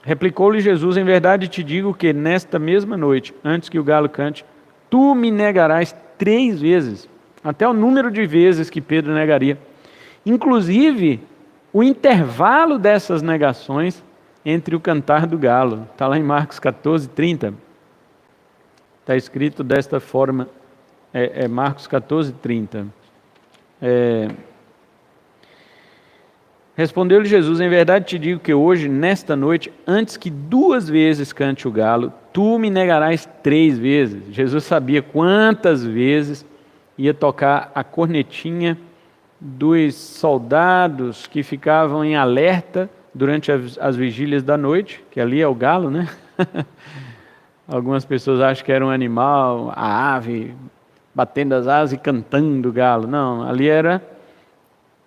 Replicou-lhe Jesus: em verdade te digo que nesta mesma noite, antes que o galo cante, tu me negarás 3 vezes. Até o número de vezes que Pedro negaria. Inclusive, o intervalo dessas negações entre o cantar do galo. Está lá em Marcos 14:30. Está escrito desta forma, Marcos 14:30. Respondeu-lhe Jesus: em verdade te digo que hoje, nesta noite, antes que 2 vezes cante o galo, tu me negarás 3 vezes. Jesus sabia quantas vezes ia tocar a cornetinha dos soldados que ficavam em alerta durante as vigílias da noite, que ali é o galo, né? Algumas pessoas acham que era um animal, a ave, batendo as asas e cantando o galo. Não, ali era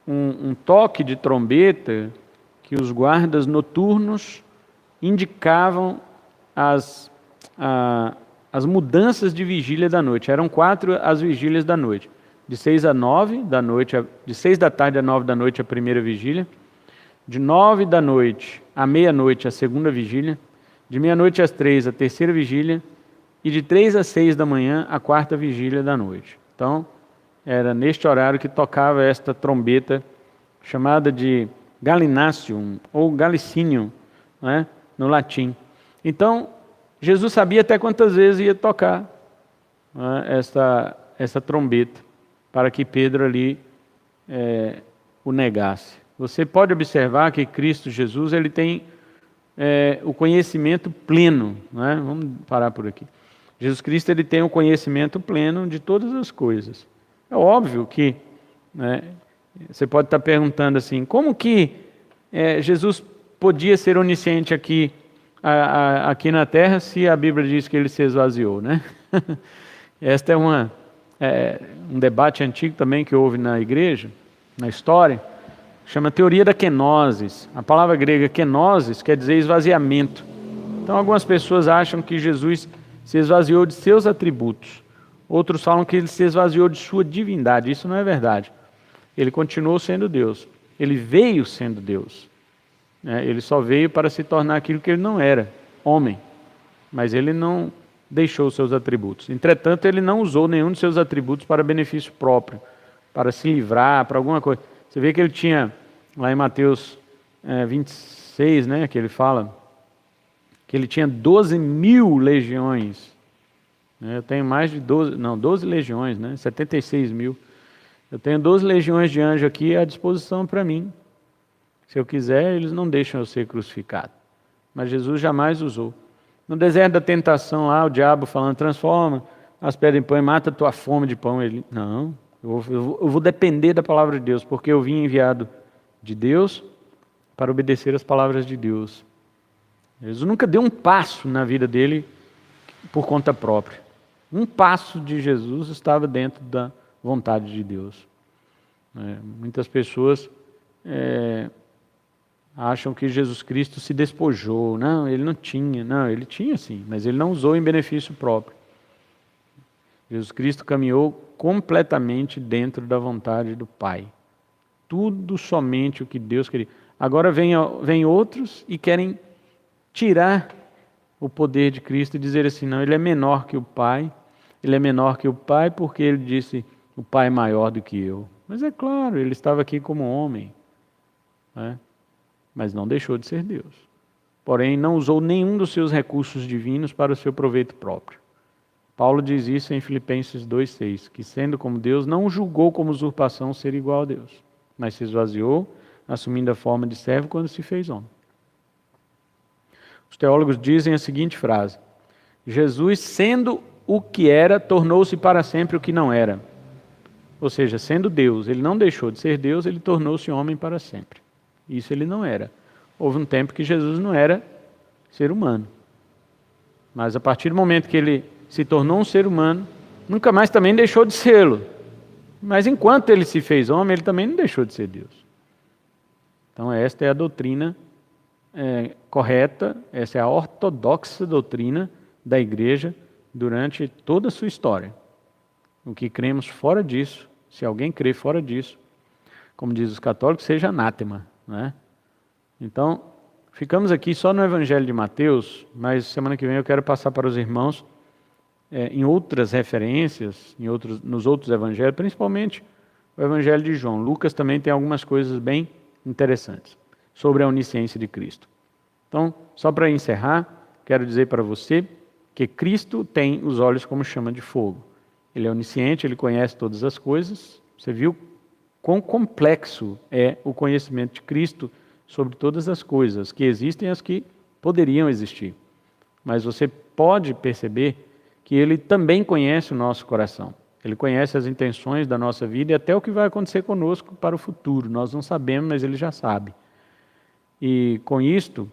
um toque de trombeta que os guardas noturnos indicavam as mudanças de vigília da noite. Eram 4 as vigílias da noite. De 6 a 9 da noite, de 6 da tarde a 9 da noite a primeira vigília. De 9 da noite à meia-noite a segunda vigília. De meia-noite às 3 a terceira vigília. E de 3 às 6 da manhã a quarta vigília da noite. Então, era neste horário que tocava esta trombeta chamada de Galináceum ou Galicinium, né, no latim. Então, Jesus sabia até quantas vezes ia tocar, né, essa trombeta, para que Pedro ali o negasse. Você pode observar que Cristo Jesus ele tem o conhecimento pleno, né? Vamos parar por aqui. Jesus Cristo ele tem o conhecimento pleno de todas as coisas. É óbvio que, né, você pode estar perguntando assim, como que Jesus podia ser onisciente aqui na Terra se a Bíblia diz que ele se esvaziou, né? Este é um debate antigo também que houve na igreja, na história, chama teoria da kenosis. A palavra grega kenosis quer dizer esvaziamento. Então algumas pessoas acham que Jesus se esvaziou de seus atributos. Outros falam que ele se esvaziou de sua divindade. Isso não é verdade. Ele continuou sendo Deus. Ele veio sendo Deus. Ele só veio para se tornar aquilo que ele não era, homem. Mas ele não deixou os seus atributos. Entretanto, ele não usou nenhum de seus atributos para benefício próprio, para se livrar, para alguma coisa. Você vê que ele tinha, lá em Mateus 26, né, que ele fala, que ele tinha 12.000 legiões. Eu tenho mais de 12 legiões, né, 76.000. Eu tenho 12 legiões de anjos aqui à disposição para mim. Se eu quiser, eles não deixam eu ser crucificado. Mas Jesus jamais usou. No deserto da tentação, lá o diabo falando, transforma as pedras em pão e mata a tua fome de pão. Ele, não, eu vou depender da palavra de Deus, porque eu vim enviado de Deus para obedecer as palavras de Deus. Jesus nunca deu um passo na vida dele por conta própria. Um passo de Jesus estava dentro da vontade de Deus. Muitas pessoas acham que Jesus Cristo se despojou. Não, ele não tinha. Não, ele tinha sim, mas ele não usou em benefício próprio. Jesus Cristo caminhou completamente dentro da vontade do Pai. Tudo somente o que Deus queria. Agora vem outros e querem tirar o poder de Cristo e dizer assim, não, ele é menor que o Pai. Ele é menor que o Pai porque ele disse, o Pai é maior do que eu. Mas é claro, ele estava aqui como homem, né? Mas não deixou de ser Deus. porém não usou nenhum dos seus recursos divinos para o seu proveito próprio. Paulo diz isso em Filipenses 2,6, que sendo como Deus, não julgou como usurpação ser igual a Deus, mas se esvaziou, assumindo a forma de servo quando se fez homem. Os teólogos dizem a seguinte frase: Jesus, sendo o que era, tornou-se para sempre o que não era. Ou seja, sendo Deus, ele não deixou de ser Deus, ele tornou-se homem para sempre. Isso ele não era. Houve um tempo que Jesus não era ser humano. Mas a partir do momento que ele se tornou um ser humano, nunca mais também deixou de sê-lo. Mas enquanto ele se fez homem, ele também não deixou de ser Deus. Então esta é a doutrina correta, essa é a ortodoxa doutrina da igreja durante toda a sua história. O que cremos fora disso, se alguém crê fora disso, como diz os católicos, seja anátema, né? Então, ficamos aqui só no Evangelho de Mateus, mas semana que vem eu quero passar para os irmãos em outras referências, nos outros evangelhos, principalmente o Evangelho de João. Lucas também tem algumas coisas bem interessantes sobre a onisciência de Cristo. Então, só para encerrar, quero dizer para você que Cristo tem os olhos como chama de fogo. Ele é onisciente, ele conhece todas as coisas. Você viu quão complexo é o conhecimento de Cristo sobre todas as coisas que existem e as que poderiam existir. Mas você pode perceber que ele também conhece o nosso coração. Ele conhece as intenções da nossa vida e até o que vai acontecer conosco para o futuro. Nós não sabemos, mas ele já sabe. E com isto,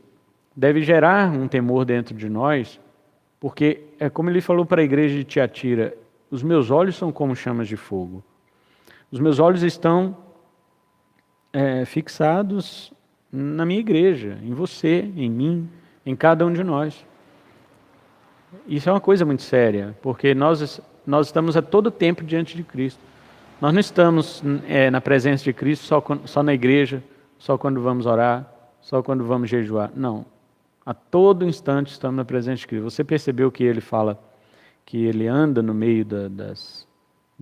deve gerar um temor dentro de nós, porque é como ele falou para a igreja de Tiatira: os meus olhos são como chamas de fogo. Os meus olhos estão fixados na minha igreja, em você, em mim, em cada um de nós. Isso é uma coisa muito séria, porque nós estamos a todo tempo diante de Cristo. Nós não estamos na presença de Cristo só na igreja, só quando vamos orar, só quando vamos jejuar. Não. A todo instante estamos na presença de Cristo. Você percebeu que ele fala que ele anda no meio dos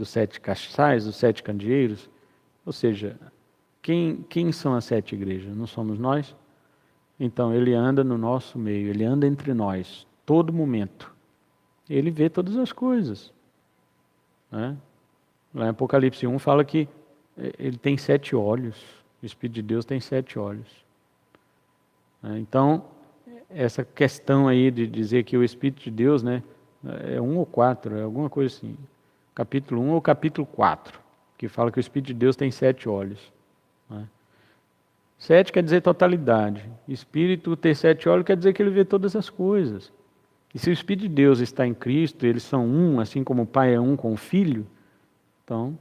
7 castiçais, dos 7 candeeiros? Ou seja, quem são as 7 igrejas? Não somos nós? Então, ele anda no nosso meio, ele anda entre nós, todo momento. Ele vê todas as coisas. Né? Lá em Apocalipse 1 fala que ele tem 7 olhos. O Espírito de Deus tem 7 olhos. Então, essa questão aí de dizer que o Espírito de Deus, né, é 1 ou 4, é alguma coisa assim. Capítulo 1 ou capítulo 4, que fala que o Espírito de Deus tem 7 olhos. 7 quer dizer totalidade. Espírito ter 7 olhos quer dizer que ele vê todas as coisas. E se o Espírito de Deus está em Cristo, eles são um, assim como o Pai é um com o Filho, então